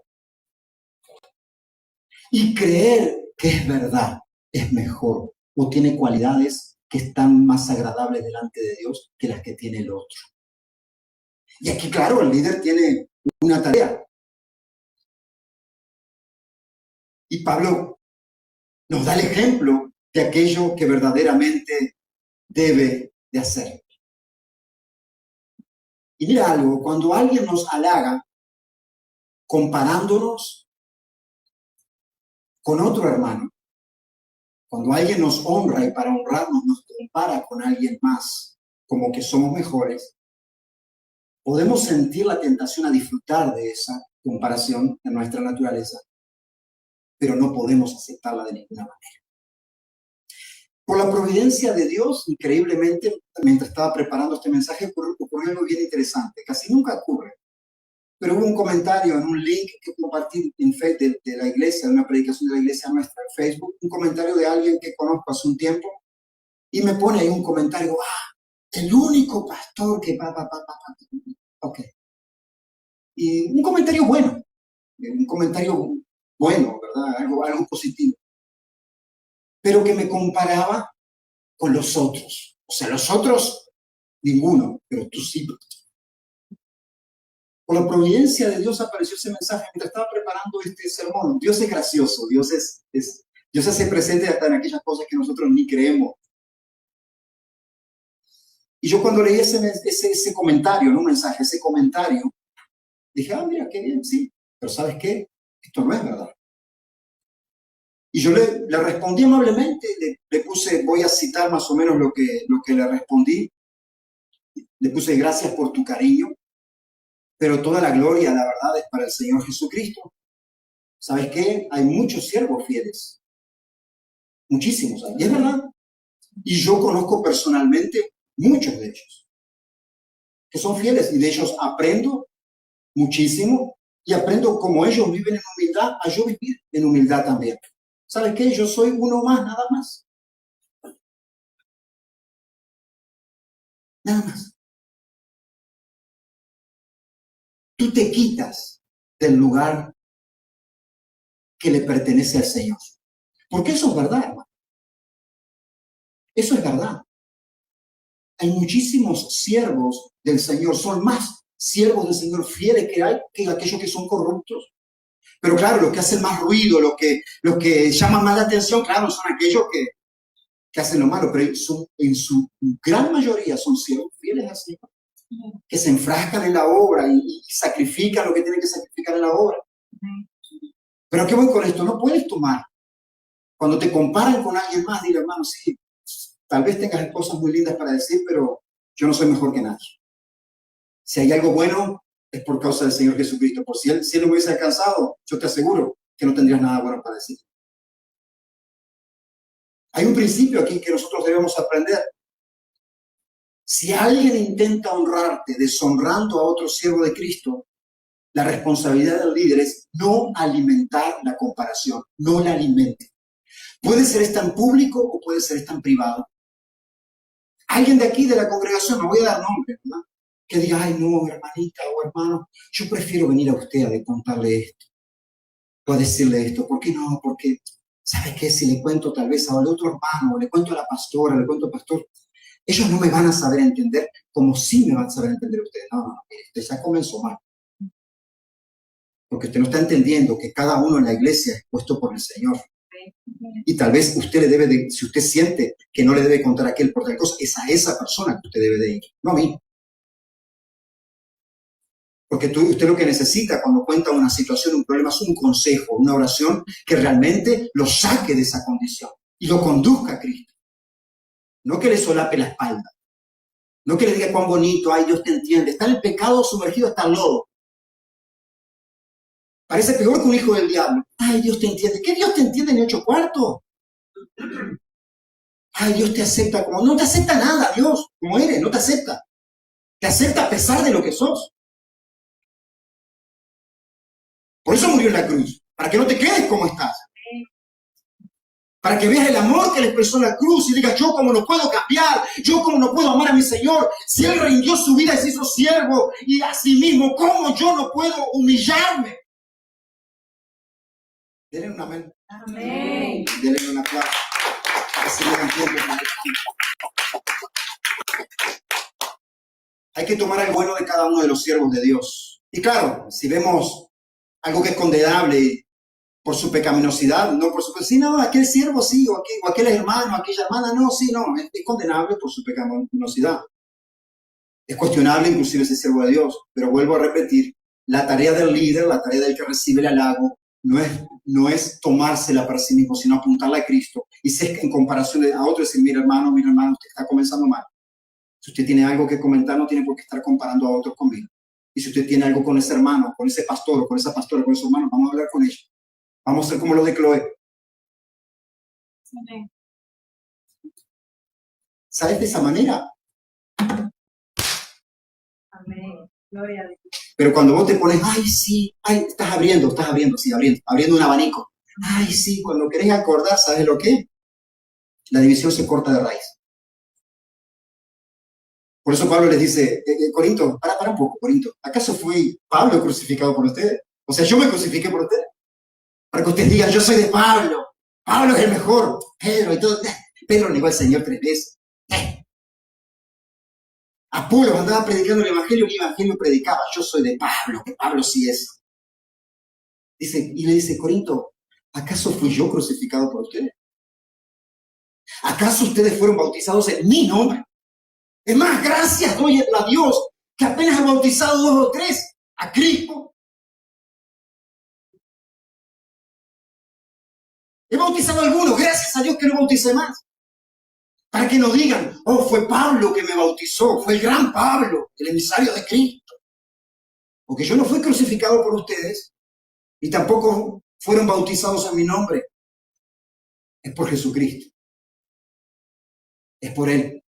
y creer que es verdad, es mejor o tiene cualidades que están más agradables delante de Dios que las que tiene el otro. Y aquí, claro, el líder tiene una tarea. Y Pablo nos da el ejemplo de aquello que verdaderamente debe de hacer. Y mira algo, cuando alguien nos halaga comparándonos con otro hermano, cuando alguien nos honra y para honrarnos nos compara con alguien más, como que somos mejores, podemos sentir la tentación a disfrutar de esa comparación en nuestra naturaleza, pero no podemos aceptarla de ninguna manera. Por la providencia de Dios, increíblemente, mientras estaba preparando este mensaje, ocurrió algo bien interesante. Casi nunca ocurre. Pero hubo un comentario en un link que compartí en Facebook de la iglesia, de una predicación de la iglesia nuestra en Facebook, un comentario de alguien que conozco hace un tiempo, y me pone ahí un comentario, el único pastor que ok. Y un comentario bueno, ¿verdad? Algo positivo. Pero que me comparaba con los otros. O sea, los otros, ninguno, pero tú sí. Por la providencia de Dios apareció ese mensaje mientras estaba preparando este sermón. Dios es gracioso, Dios se hace presente hasta en aquellas cosas que nosotros ni creemos. Y yo cuando leí ese comentario, no un mensaje, ese comentario, dije, mira, qué bien, sí, pero ¿sabes qué? Esto no es verdad. Y yo le respondí amablemente, le puse, voy a citar más o menos lo que le respondí. Le puse, gracias por tu cariño, pero toda la gloria, la verdad, es para el Señor Jesucristo. ¿Sabes qué? Hay muchos siervos fieles. Muchísimos hay. Y es verdad. Y yo conozco personalmente muchos de ellos que son fieles y de ellos aprendo muchísimo y aprendo cómo ellos viven en humildad a yo vivir en humildad también. ¿Sabes qué? Yo soy uno más, nada más. Nada más. Tú te quitas del lugar que le pertenece al Señor. Porque eso es verdad, hermano. Eso es verdad. Hay muchísimos siervos del Señor, son más siervos del Señor fieles que hay que aquellos que son corruptos. Pero claro, los que hacen más ruido, los que llaman más la atención, claro, son aquellos que hacen lo malo, pero en su gran mayoría son siervos fieles al Señor, que se enfrascan en la obra y sacrifican lo que tienen que sacrificar en la obra. Pero ¿a qué voy con esto? No puedes tomar. Cuando te comparan con alguien más, dile, hermano, sí, tal vez tengas cosas muy lindas para decir, pero yo no soy mejor que nadie. Si hay algo bueno, es por causa del Señor Jesucristo. Por si él no hubiese alcanzado, yo te aseguro que no tendrías nada bueno para decir. Hay un principio aquí que nosotros debemos aprender. Si alguien intenta honrarte deshonrando a otro siervo de Cristo, la responsabilidad del líder es no alimentar la comparación, no la alimente. Puede ser esta en público o puede ser esta en privado. Alguien de aquí, de la congregación, no voy a dar nombre, ¿verdad? Que diga, ay no, hermanita o hermano, yo prefiero venir a usted a contarle esto, o a decirle esto. ¿Por qué no? Porque, ¿sabe qué? Si le cuento tal vez al otro hermano, o le cuento a la pastora, le cuento al pastor, Ellos no me van a saber entender como sí me van a saber entender ustedes. No, no, usted ya comenzó mal. Porque usted no está entendiendo que cada uno en la iglesia es puesto por el Señor. Y tal vez usted le debe de, si usted siente que no le debe contar a aquel por tal cosa, es a esa persona que usted debe de ir, no a mí. Porque usted lo que necesita cuando cuenta una situación, un problema, es un consejo, una oración que realmente lo saque de esa condición y lo conduzca a Cristo. No que le solape la espalda. No que le diga cuán bonito, ay, Dios te entiende. Está en el pecado sumergido hasta el lodo. Parece peor que un hijo del diablo. Ay, Dios te entiende. ¿Qué Dios te entiende en 8 cuartos? Ay, Dios te acepta como... No te acepta nada, Dios, como eres, no te acepta. Te acepta a pesar de lo que sos. Por eso murió en la cruz, para que no te quedes como estás. Para que veas el amor que le expresó en la cruz y digas, yo como no puedo cambiar, yo como no puedo amar a mi Señor, si Él rindió su vida y se hizo siervo y a sí mismo, ¿cómo yo no puedo humillarme? Denle un amén. Amén. Denle un aplauso. Hay que tomar el bueno de cada uno de los siervos de Dios. Y claro, si vemos algo que es condenable por su pecaminosidad, no por su... Sí, no, aquel siervo sí, o aquel hermano, aquella hermana, no, sí, no, es condenable por su pecaminosidad. Es cuestionable inclusive ese siervo de Dios, pero vuelvo a repetir, la tarea del líder, la tarea del que recibe el halago, no es tomársela para sí mismo, sino apuntarla a Cristo. Y si es que en comparación a otros, decir, mira hermano, usted está comenzando mal. Si usted tiene algo que comentar, no tiene por qué estar comparando a otros conmigo. Y si usted tiene algo con ese hermano, con ese pastor, o con esa pastora, con ese hermano, vamos a hablar con ellos. Vamos a ser como los de Chloe. Amén. ¿Sabes de esa manera? Amén. Gloria a Dios. Pero cuando vos te pones, ay, sí, ay, estás abriendo, sí, abriendo un abanico. Ay, sí, cuando querés acordar, ¿sabes lo que? La división se corta de raíz. Por eso Pablo les dice, Corinto, para un poco, Corinto. ¿Acaso fui Pablo crucificado por ustedes? O sea, yo me crucifiqué por ustedes. Para que ustedes digan, yo soy de Pablo. Pablo es el mejor. Pedro y todo. Pedro negó al Señor 3 veces. Apolo andaba predicando el evangelio, mi evangelio predicaba. Yo soy de Pablo, que Pablo sí es. Dice, y le dice, Corinto, ¿acaso fui yo crucificado por ustedes? ¿Acaso ustedes fueron bautizados en mi nombre? Es más, gracias doy a Dios que apenas ha bautizado 2 o 3 a Cristo. He bautizado a algunos, gracias a Dios que no bauticé más. Para que no digan, oh, fue Pablo que me bautizó, fue el gran Pablo, el emisario de Cristo. Porque yo no fui crucificado por ustedes y tampoco fueron bautizados en mi nombre. Es por Jesucristo. Es por Él.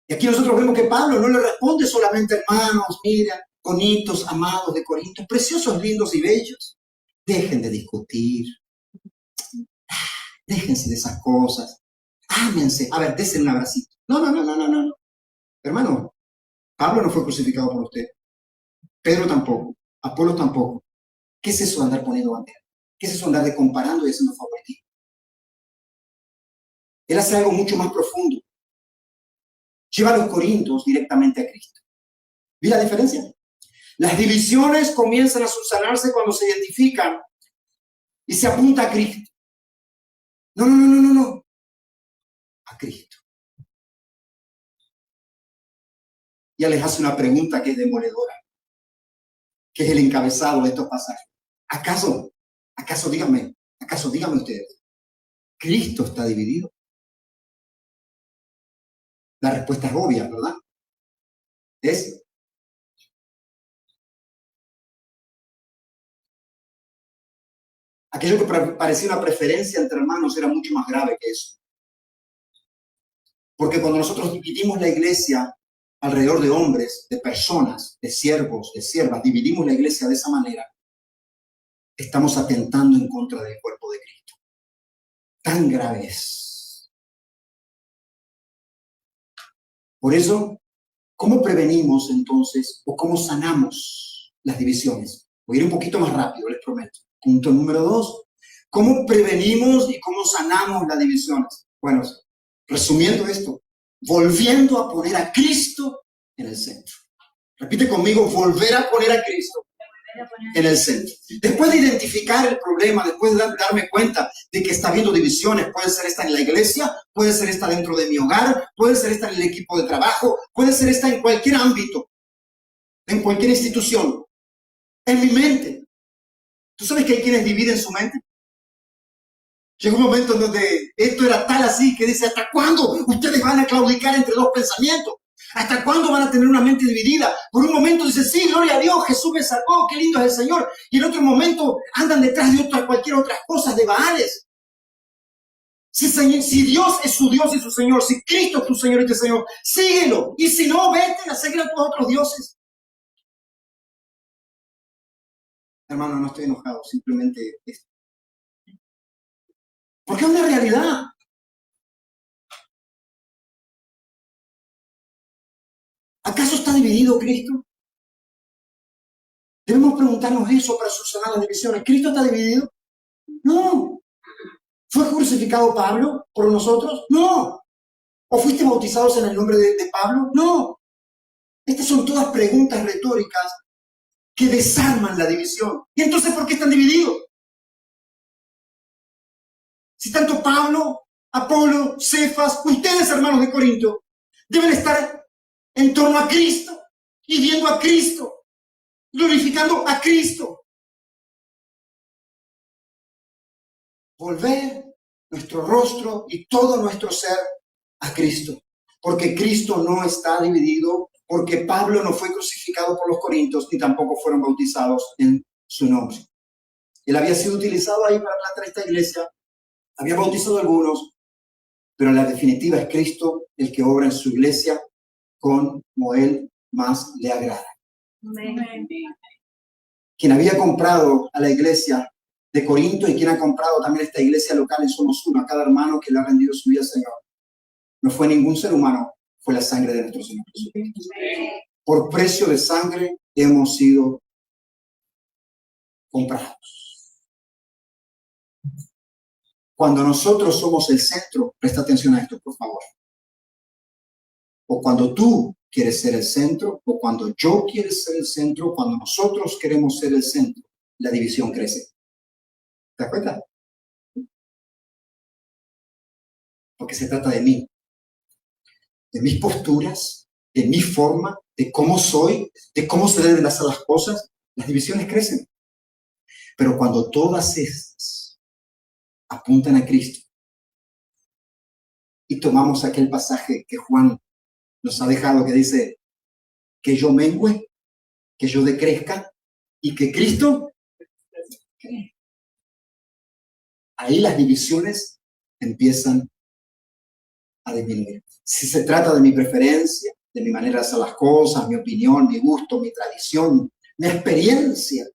Y aquí nosotros vemos que Pablo no le responde solamente, hermanos, mira, bonitos, amados de Corinto, preciosos, lindos y bellos. Dejen de discutir. Déjense de esas cosas. Ámense. A ver, dense un abracito. No. Hermano, Pablo no fue crucificado por usted. Pedro tampoco. Apolo tampoco. ¿Qué es eso de andar poniendo bandera? ¿Qué es eso de andar de comparando y haciendo favoritismo? Él hace algo mucho más profundo. Lleva a los corintios directamente a Cristo. ¿Vi la diferencia? Las divisiones comienzan a subsanarse cuando se identifican y se apunta a Cristo. No. A Cristo. Ya les hace una pregunta que es demoledora, que es el encabezado de estos pasajes. ¿Acaso díganme ustedes, ¿Cristo está dividido? La respuesta es obvia, ¿verdad? Es aquello que parecía una preferencia entre hermanos era mucho más grave que eso. Porque cuando nosotros dividimos la iglesia alrededor de hombres, de personas, de siervos, de siervas, dividimos la iglesia de esa manera, estamos atentando en contra del cuerpo de Cristo. Tan grave es. Por eso, ¿cómo prevenimos entonces o cómo sanamos las divisiones? Voy a ir un poquito más rápido, les prometo. Punto número 2. ¿Cómo prevenimos y cómo sanamos las divisiones? Bueno, Resumiendo esto, volviendo a poner a Cristo en el centro. Repite conmigo, volver a poner a Cristo en el centro. Después de identificar el problema, después de darme cuenta de que está habiendo divisiones, puede ser esta en la iglesia, puede ser esta dentro de mi hogar, puede ser esta en el equipo de trabajo, puede ser esta en cualquier ámbito, en cualquier institución, en mi mente. ¿Tú sabes que hay quienes dividen su mente? Llegó un momento en donde esto era tal así que dice, ¿hasta cuándo ustedes van a claudicar entre dos pensamientos? ¿Hasta cuándo van a tener una mente dividida? Por un momento dice, sí, gloria a Dios, Jesús me salvó, qué lindo es el Señor. Y en otro momento andan detrás de cualquier otra cosa, de Baales. Si Dios es su Dios y su Señor, si Cristo es tu Señor y tu Señor, síguelo. Y si no, vete a seguir a tus otros dioses. Hermano, no estoy enojado, simplemente esto. Porque es una realidad. ¿Acaso está dividido Cristo? Debemos preguntarnos eso para subsanar las divisiones. ¿Cristo está dividido? No. ¿Fue crucificado Pablo por nosotros? No. ¿O fuiste bautizados en el nombre de Pablo? No. Estas son todas preguntas retóricas que desarman la división. ¿Y entonces por qué están divididos? Si tanto Pablo, Apolo, Cefas, ustedes hermanos de Corinto, deben estar en torno a Cristo y viendo a Cristo, glorificando a Cristo. Volver nuestro rostro y todo nuestro ser a Cristo, porque Cristo no está dividido, porque Pablo no fue crucificado por los corintios ni tampoco fueron bautizados en su nombre. Él había sido utilizado ahí para plantar esta iglesia, había bautizado a algunos, pero en la definitiva es Cristo el que obra en su iglesia como Él más le agrada. Amén. Quien había comprado a la iglesia de Corinto y quien ha comprado también esta iglesia local en Somos Uno, a cada hermano que le ha rendido su vida al Señor, no fue ningún ser humano, fue la sangre de nuestro Señor Jesucristo. Por precio de sangre hemos sido comprados. Cuando nosotros somos el centro, presta atención a esto, por favor. O cuando tú quieres ser el centro, o cuando yo quiero ser el centro, cuando nosotros queremos ser el centro, la división crece. ¿Te das cuenta? Porque se trata de mí, de mis posturas, de mi forma, de cómo soy, de cómo se deben hacer las cosas. Las divisiones crecen. Pero cuando todas estas apuntan a Cristo y tomamos aquel pasaje que Juan nos ha dejado que dice que yo mengüe, que yo decrezca y que Cristo, ahí las divisiones empiezan a disminuir. Si se trata de mi preferencia, de mi manera de hacer las cosas, mi opinión, mi gusto, mi tradición, mi experiencia,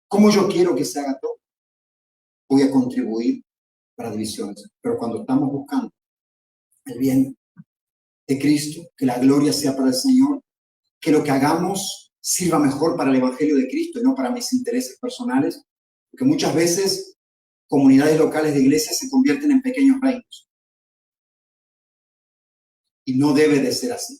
cómo yo quiero que se haga todo, voy a contribuir para divisiones. Pero cuando estamos buscando el bien de Cristo, que la gloria sea para el Señor, que lo que hagamos sirva mejor para el Evangelio de Cristo y no para mis intereses personales, porque muchas veces comunidades locales de iglesias se convierten en pequeños reinos. Y no debe de ser así.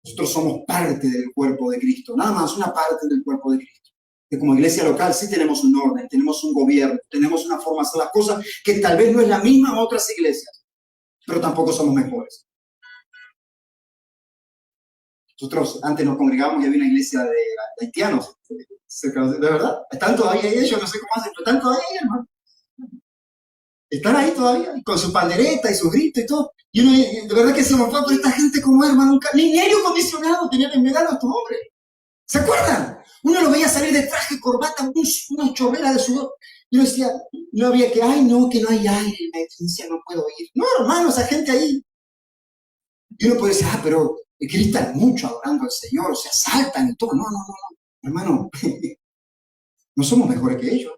Nosotros somos parte del cuerpo de Cristo, nada más una parte del cuerpo de Cristo. Que como iglesia local sí tenemos un orden, tenemos un gobierno, tenemos una forma de hacer las cosas que tal vez no es la misma en otras iglesias, pero tampoco somos mejores. Nosotros antes nos congregábamos y había una iglesia de haitianos, de verdad. Están todavía ahí ellos, no sé cómo hacen, pero están todavía ahí, hermano. Están ahí todavía, con su pandereta y su grito y todo. Y uno, de verdad que se nos fue por esta gente como hermano, ni aire acondicionado tenían en verano estos hombres. ¿Se acuerdan? Uno lo veía salir de traje, corbata, una chorrera de sudor. Y uno decía, no había que, ay, no, que no hay aire, la emergencia, no puedo ir. No, hermano, esa gente ahí. Y uno puede decir, pero gritan mucho adorando al Señor, o sea, saltan y todo. No, hermano, no somos mejores que ellos.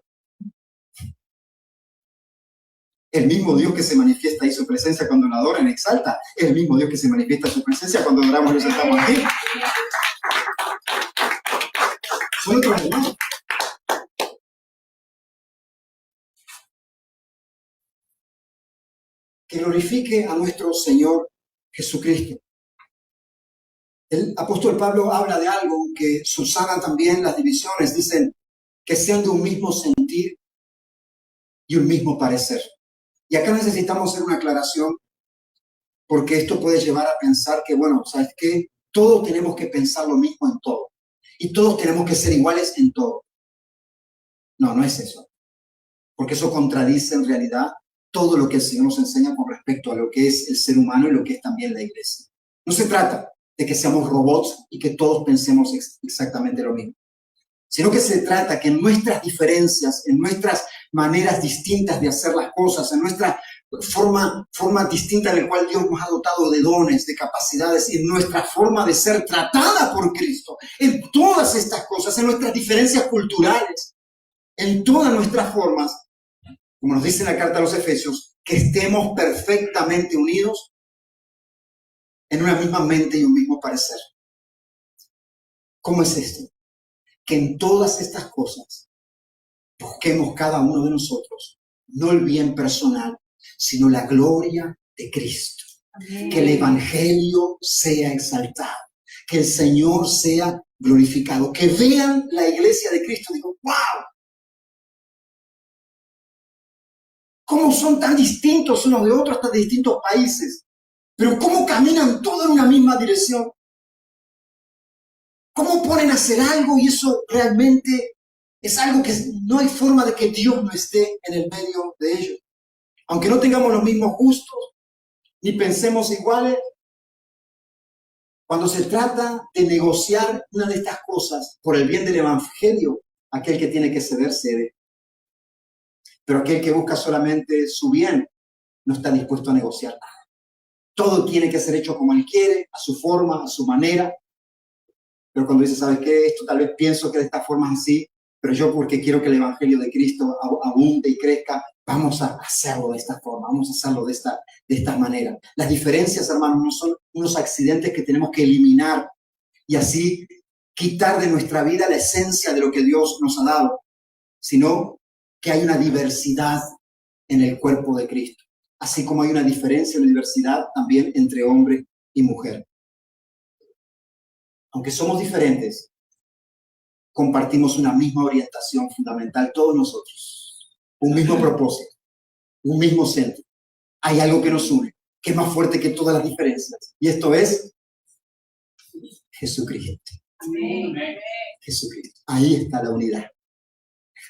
El mismo Dios que se manifiesta ahí su presencia cuando lo adoran, exalta, es el mismo Dios que se manifiesta su presencia cuando adoramos y nos sentamos aquí. Son otros hermanos. que glorifique a nuestro Señor Jesucristo. El apóstol Pablo habla de algo que subsana también las divisiones. Dicen que sean de un mismo sentir y un mismo parecer. Y acá necesitamos hacer una aclaración porque esto puede llevar a pensar que, bueno, ¿sabes qué? Todos tenemos que pensar lo mismo en todo. Y todos tenemos que ser iguales en todo. No, no es eso. Porque eso contradice en realidad todo lo que el Señor nos enseña con respecto a lo que es el ser humano y lo que es también la iglesia. No se trata de que seamos robots y que todos pensemos exactamente lo mismo, sino que se trata que en nuestras diferencias, en nuestras maneras distintas de hacer las cosas, en nuestra forma distinta en la cual Dios nos ha dotado de dones, de capacidades, y en nuestra forma de ser tratada por Cristo, en todas estas cosas, en nuestras diferencias culturales, en todas nuestras formas, como nos dice la carta a los Efesios, que estemos perfectamente unidos en una misma mente y un mismo parecer. ¿Cómo es esto? Que en todas estas cosas busquemos cada uno de nosotros, no el bien personal, sino la gloria de Cristo. Amén. Que el Evangelio sea exaltado, que el Señor sea glorificado, que vean la iglesia de Cristo y digan, ¡wow! ¿Cómo son tan distintos unos de otros, tan distintos países? Pero ¿cómo caminan todos en una misma dirección? ¿Cómo ponen a hacer algo y eso realmente es algo que no hay forma de que Dios no esté en el medio de ellos? Aunque no tengamos los mismos gustos, ni pensemos iguales, cuando se trata de negociar una de estas cosas por el bien del Evangelio, aquel que tiene que ceder, cede. Pero aquel que busca solamente su bien, no está dispuesto a negociar nada. Todo tiene que ser hecho como él quiere, a su forma, a su manera. Pero cuando dice, ¿sabes qué? Esto tal vez pienso que de esta forma es así, pero yo porque quiero que el Evangelio de Cristo abunde y crezca, vamos a hacerlo de esta forma, vamos a hacerlo de esta manera. Las diferencias, hermanos, no son unos accidentes que tenemos que eliminar y así quitar de nuestra vida la esencia de lo que Dios nos ha dado, sino que hay una diversidad en el cuerpo de Cristo, así como hay una diferencia, una diversidad también entre hombre y mujer. Aunque somos diferentes, compartimos una misma orientación fundamental, todos nosotros, un mismo propósito, un mismo centro. Hay algo que nos une, que es más fuerte que todas las diferencias, y esto es Jesucristo. Amén. Jesucristo. Ahí está la unidad.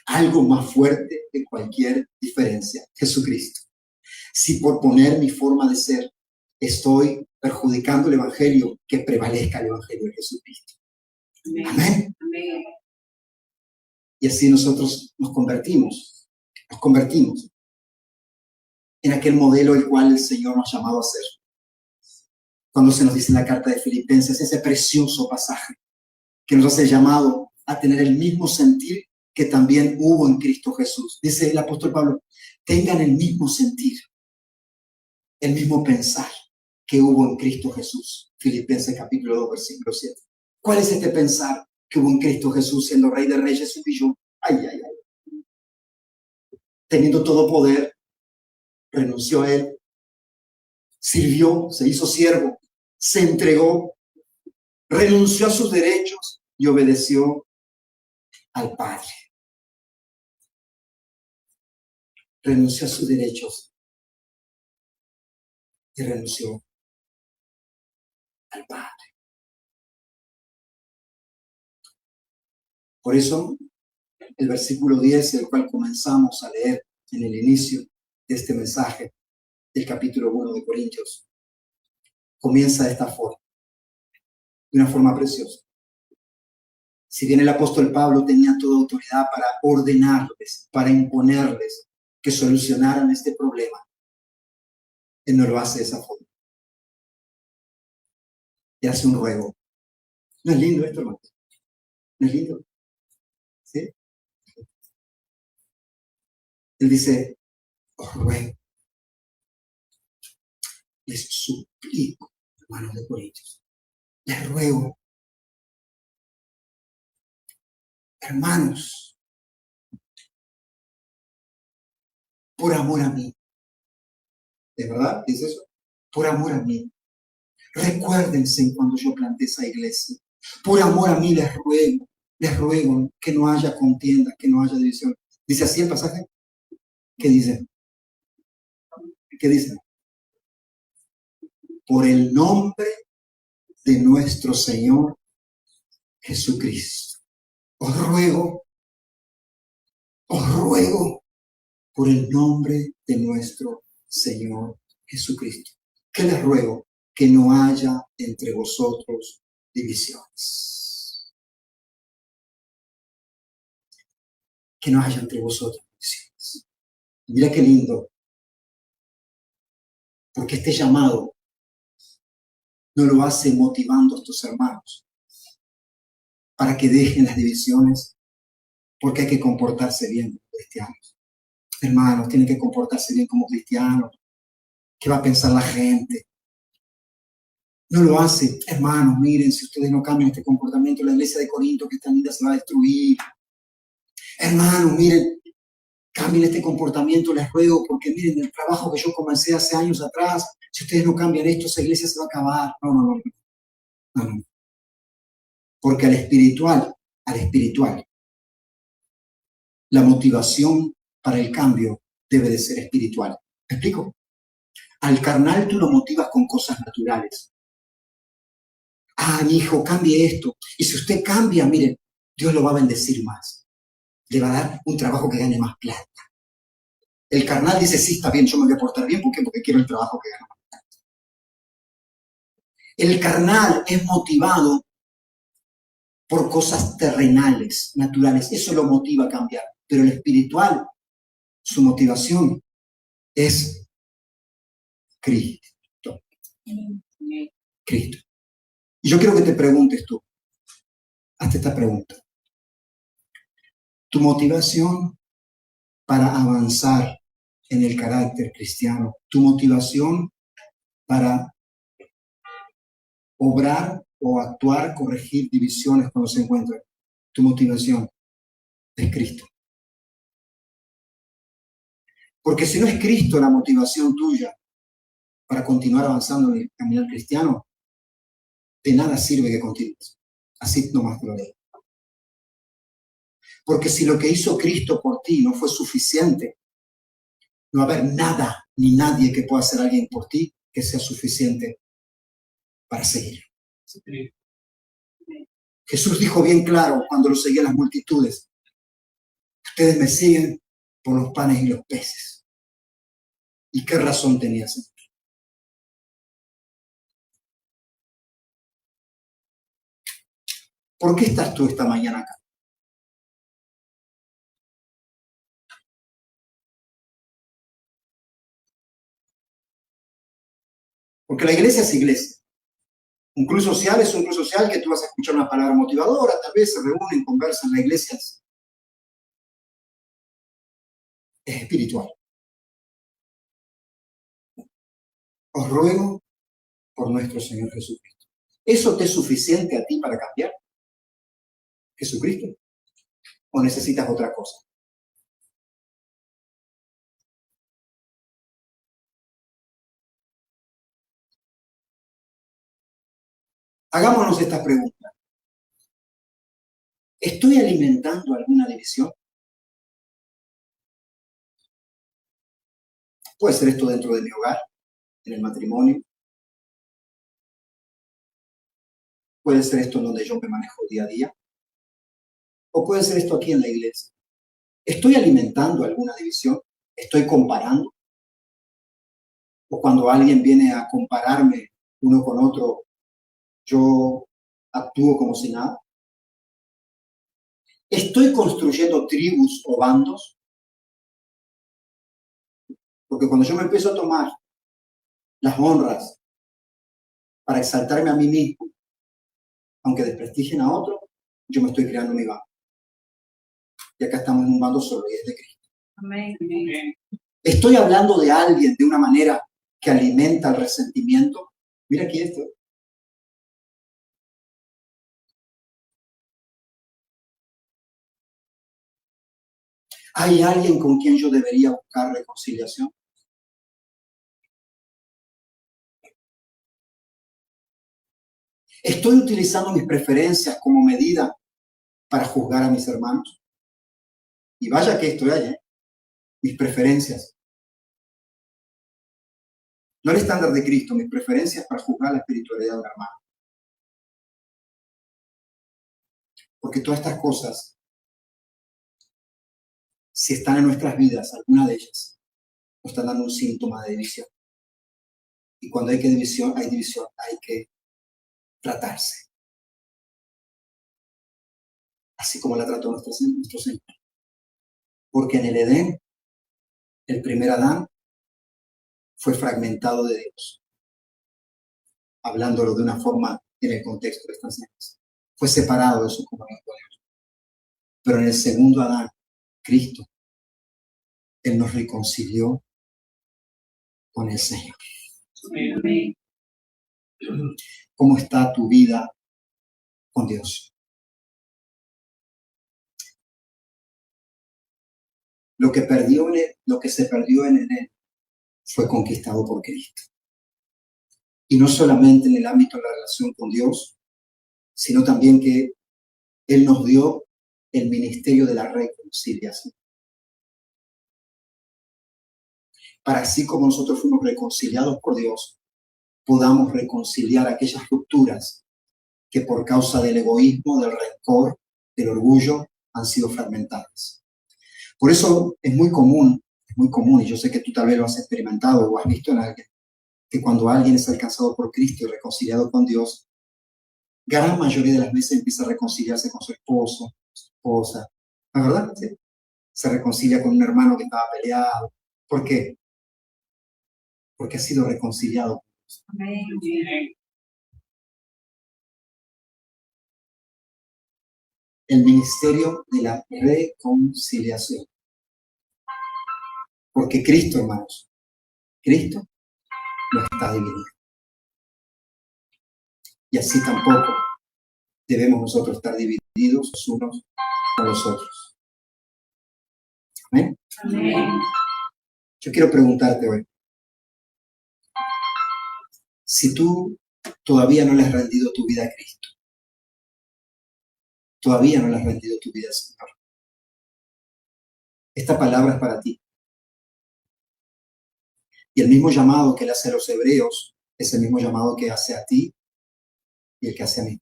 Algo más fuerte que cualquier diferencia, Jesucristo. Si por poner mi forma de ser estoy perjudicando el Evangelio, que prevalezca el Evangelio de Jesucristo. Amén. Amén. Y así nosotros nos convertimos en aquel modelo el cual el Señor nos ha llamado a ser. Cuando se nos dice en la carta de Filipenses, ese precioso pasaje que nos hace llamado a tener el mismo sentir que también hubo en Cristo Jesús. Dice el apóstol Pablo, tengan el mismo sentir, el mismo pensar que hubo en Cristo Jesús. Filipenses capítulo 2, versículo 7. ¿Cuál es este pensar que hubo en Cristo Jesús siendo Rey de Reyes y humilló? Ay, ay, ay. Teniendo todo poder, renunció a él, sirvió, se hizo siervo, se entregó, renunció a sus derechos y obedeció al Padre. Renunció a sus derechos y renunció al Padre. Por eso, el versículo 10, el cual comenzamos a leer en el inicio de este mensaje del capítulo 1 de Corintios, comienza de esta forma, de una forma preciosa. Si bien el apóstol Pablo tenía toda autoridad para ordenarles, para imponerles que solucionaran este problema, él no lo hace de esa forma. Y hace un ruego. ¿No es lindo esto, hermano? ¿No es lindo? ¿Sí? Él dice, os ruego, les suplico, hermanos de Corintios, les ruego, hermanos, por amor a mí, ¿De verdad? ¿Dice eso? Por amor a mí. Recuérdense cuando yo planté esa iglesia. Por amor a mí les ruego que no haya contienda, que no haya división. ¿Dice así el pasaje? ¿Qué dice? ¿Qué dice? Por el nombre de nuestro Señor Jesucristo. Os ruego por el nombre de nuestro Señor Jesucristo. ¿Qué les ruego? Que no haya entre vosotros divisiones. Que no haya entre vosotros divisiones. Mira qué lindo. Porque este llamado no lo hace motivando a estos hermanos para que dejen las divisiones, porque hay que comportarse bien como cristianos. Hermanos, tienen que comportarse bien como cristianos. ¿Qué va a pensar la gente? No lo hace. Hermanos, miren, si ustedes no cambian este comportamiento, la iglesia de Corinto, que es tan linda, se va a destruir. Hermanos, miren, cambien este comportamiento, les ruego, porque miren, el trabajo que yo comencé hace años atrás, si ustedes no cambian esto, esa iglesia se va a acabar. No. Porque al espiritual, la motivación para el cambio debe de ser espiritual. ¿Me explico? Al carnal tú lo motivas con cosas naturales. Ah, mi hijo, cambie esto. Y si usted cambia, miren, Dios lo va a bendecir más. Le va a dar un trabajo que gane más plata. El carnal dice, sí, está bien, yo me voy a portar bien. ¿Por qué? Porque quiero el trabajo que gane más plata. El carnal es motivado por cosas terrenales, naturales. Eso lo motiva a cambiar. Pero el espiritual, su motivación es Cristo. Cristo. Y yo quiero que te preguntes tú, hazte esta pregunta. Tu motivación para avanzar en el carácter cristiano, tu motivación para obrar o actuar, corregir divisiones cuando se encuentran, tu motivación es Cristo. Porque si no es Cristo la motivación tuya para continuar avanzando en el camino cristiano, de nada sirve que continúes. Así nomás te lo digo. Porque si lo que hizo Cristo por ti no fue suficiente, no va a haber nada ni nadie que pueda hacer alguien por ti que sea suficiente para seguir. Sí. Jesús dijo bien claro cuando lo seguían las multitudes, ustedes me siguen por los panes y los peces. ¿Y qué razón tenía Señor? ¿Por qué estás tú esta mañana acá? Porque la iglesia es iglesia. Un club social es un club social que tú vas a escuchar una palabra motivadora, tal vez se reúnen, conversan, la iglesia es espiritual. Os ruego por nuestro Señor Jesucristo. ¿Eso te es suficiente a ti para cambiar? ¿Jesucristo? ¿O necesitas otra cosa? Hagámonos esta pregunta. ¿Estoy alimentando alguna división? Puede ser esto dentro de mi hogar, en el matrimonio. Puede ser esto en donde yo me manejo día a día. O puede ser esto aquí en la iglesia. ¿Estoy alimentando alguna división? ¿Estoy comparando? ¿O cuando alguien viene a compararme uno con otro, yo actúo como si nada? ¿Estoy construyendo tribus o bandos? Porque cuando yo me empiezo a tomar las honras para exaltarme a mí mismo, aunque desprestigien a otro, yo me estoy creando mi bando. Y acá estamos en un bando solo y es de Cristo. Amén. Estoy hablando de alguien de una manera que alimenta el resentimiento. Mira aquí esto. ¿Hay alguien con quien yo debería buscar reconciliación? ¿Estoy utilizando mis preferencias como medida para juzgar a mis hermanos? Y vaya que esto hay, mis preferencias. No el estándar de Cristo, mis preferencias para juzgar la espiritualidad de un hermano. Porque todas estas cosas, si están en nuestras vidas, alguna de ellas, nos están dando un síntoma de división. Y cuando hay división, hay que tratarse. Así como la trató nuestro Señor. Porque en el Edén, el primer Adán fue fragmentado de Dios. Hablándolo de una forma en el contexto de estas cosas. Fue separado de su comunión con Dios. Pero en el segundo Adán, Cristo, Él nos reconcilió con el Señor. Amén. ¿Cómo está tu vida con Dios? Lo que se perdió en Edén fue conquistado por Cristo. Y no solamente en el ámbito de la relación con Dios, sino también que Él nos dio el ministerio de la reconciliación. Para así como nosotros fuimos reconciliados por Dios, podamos reconciliar aquellas rupturas que por causa del egoísmo, del rencor, del orgullo, han sido fragmentadas. Por eso es muy común, y yo sé que tú tal vez lo has experimentado o has visto en alguien, que cuando alguien es alcanzado por Cristo y reconciliado con Dios, gran mayoría de las veces empieza a reconciliarse con su esposo, su esposa, ¿no es verdad? ¿Sí? Se reconcilia con un hermano que estaba peleado. ¿Por qué? Porque ha sido reconciliado. Amén. El ministerio de la reconciliación. Porque Cristo, hermanos, Cristo no está dividido. Y así tampoco debemos nosotros estar divididos los unos con los otros. ¿Amén? Amén. Yo quiero preguntarte hoy, si tú todavía no le has rendido tu vida a Cristo, todavía no le has rendido tu vida al Señor, esta palabra es para ti. Y el mismo llamado que Él hace a los hebreos es el mismo llamado que hace a ti y el que hace a mí.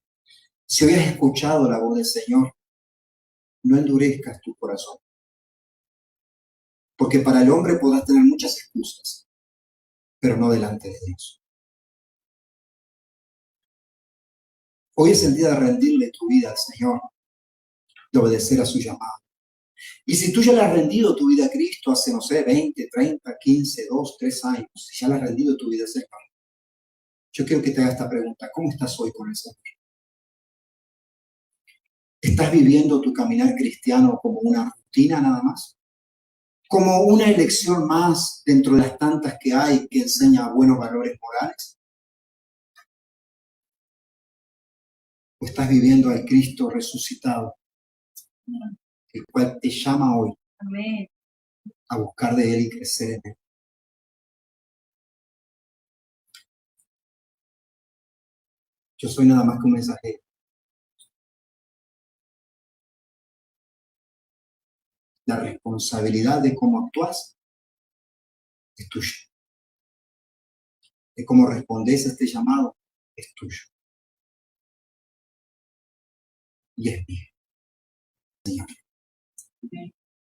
Si hoy has escuchado la voz del Señor, no endurezcas tu corazón. Porque para el hombre podrás tener muchas excusas, pero no delante de Dios. Hoy es el día de rendirle tu vida al Señor, de obedecer a su llamado. Y si tú ya le has rendido tu vida a Cristo hace, no sé, 20, 30, 15, 2, 3 años, si ya le has rendido tu vida al Señor, yo quiero que te haga esta pregunta: ¿cómo estás hoy con el Señor? ¿Estás viviendo tu caminar cristiano como una rutina nada más? ¿Como una elección más dentro de las tantas que hay que enseña buenos valores morales? ¿O estás viviendo al Cristo resucitado, el cual te llama hoy a buscar de Él y crecer en Él? Yo soy nada más que un mensajero. La responsabilidad de cómo actúas es tuya. De cómo respondes a este llamado es tuyo. Y es mío. Señor.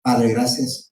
Padre, gracias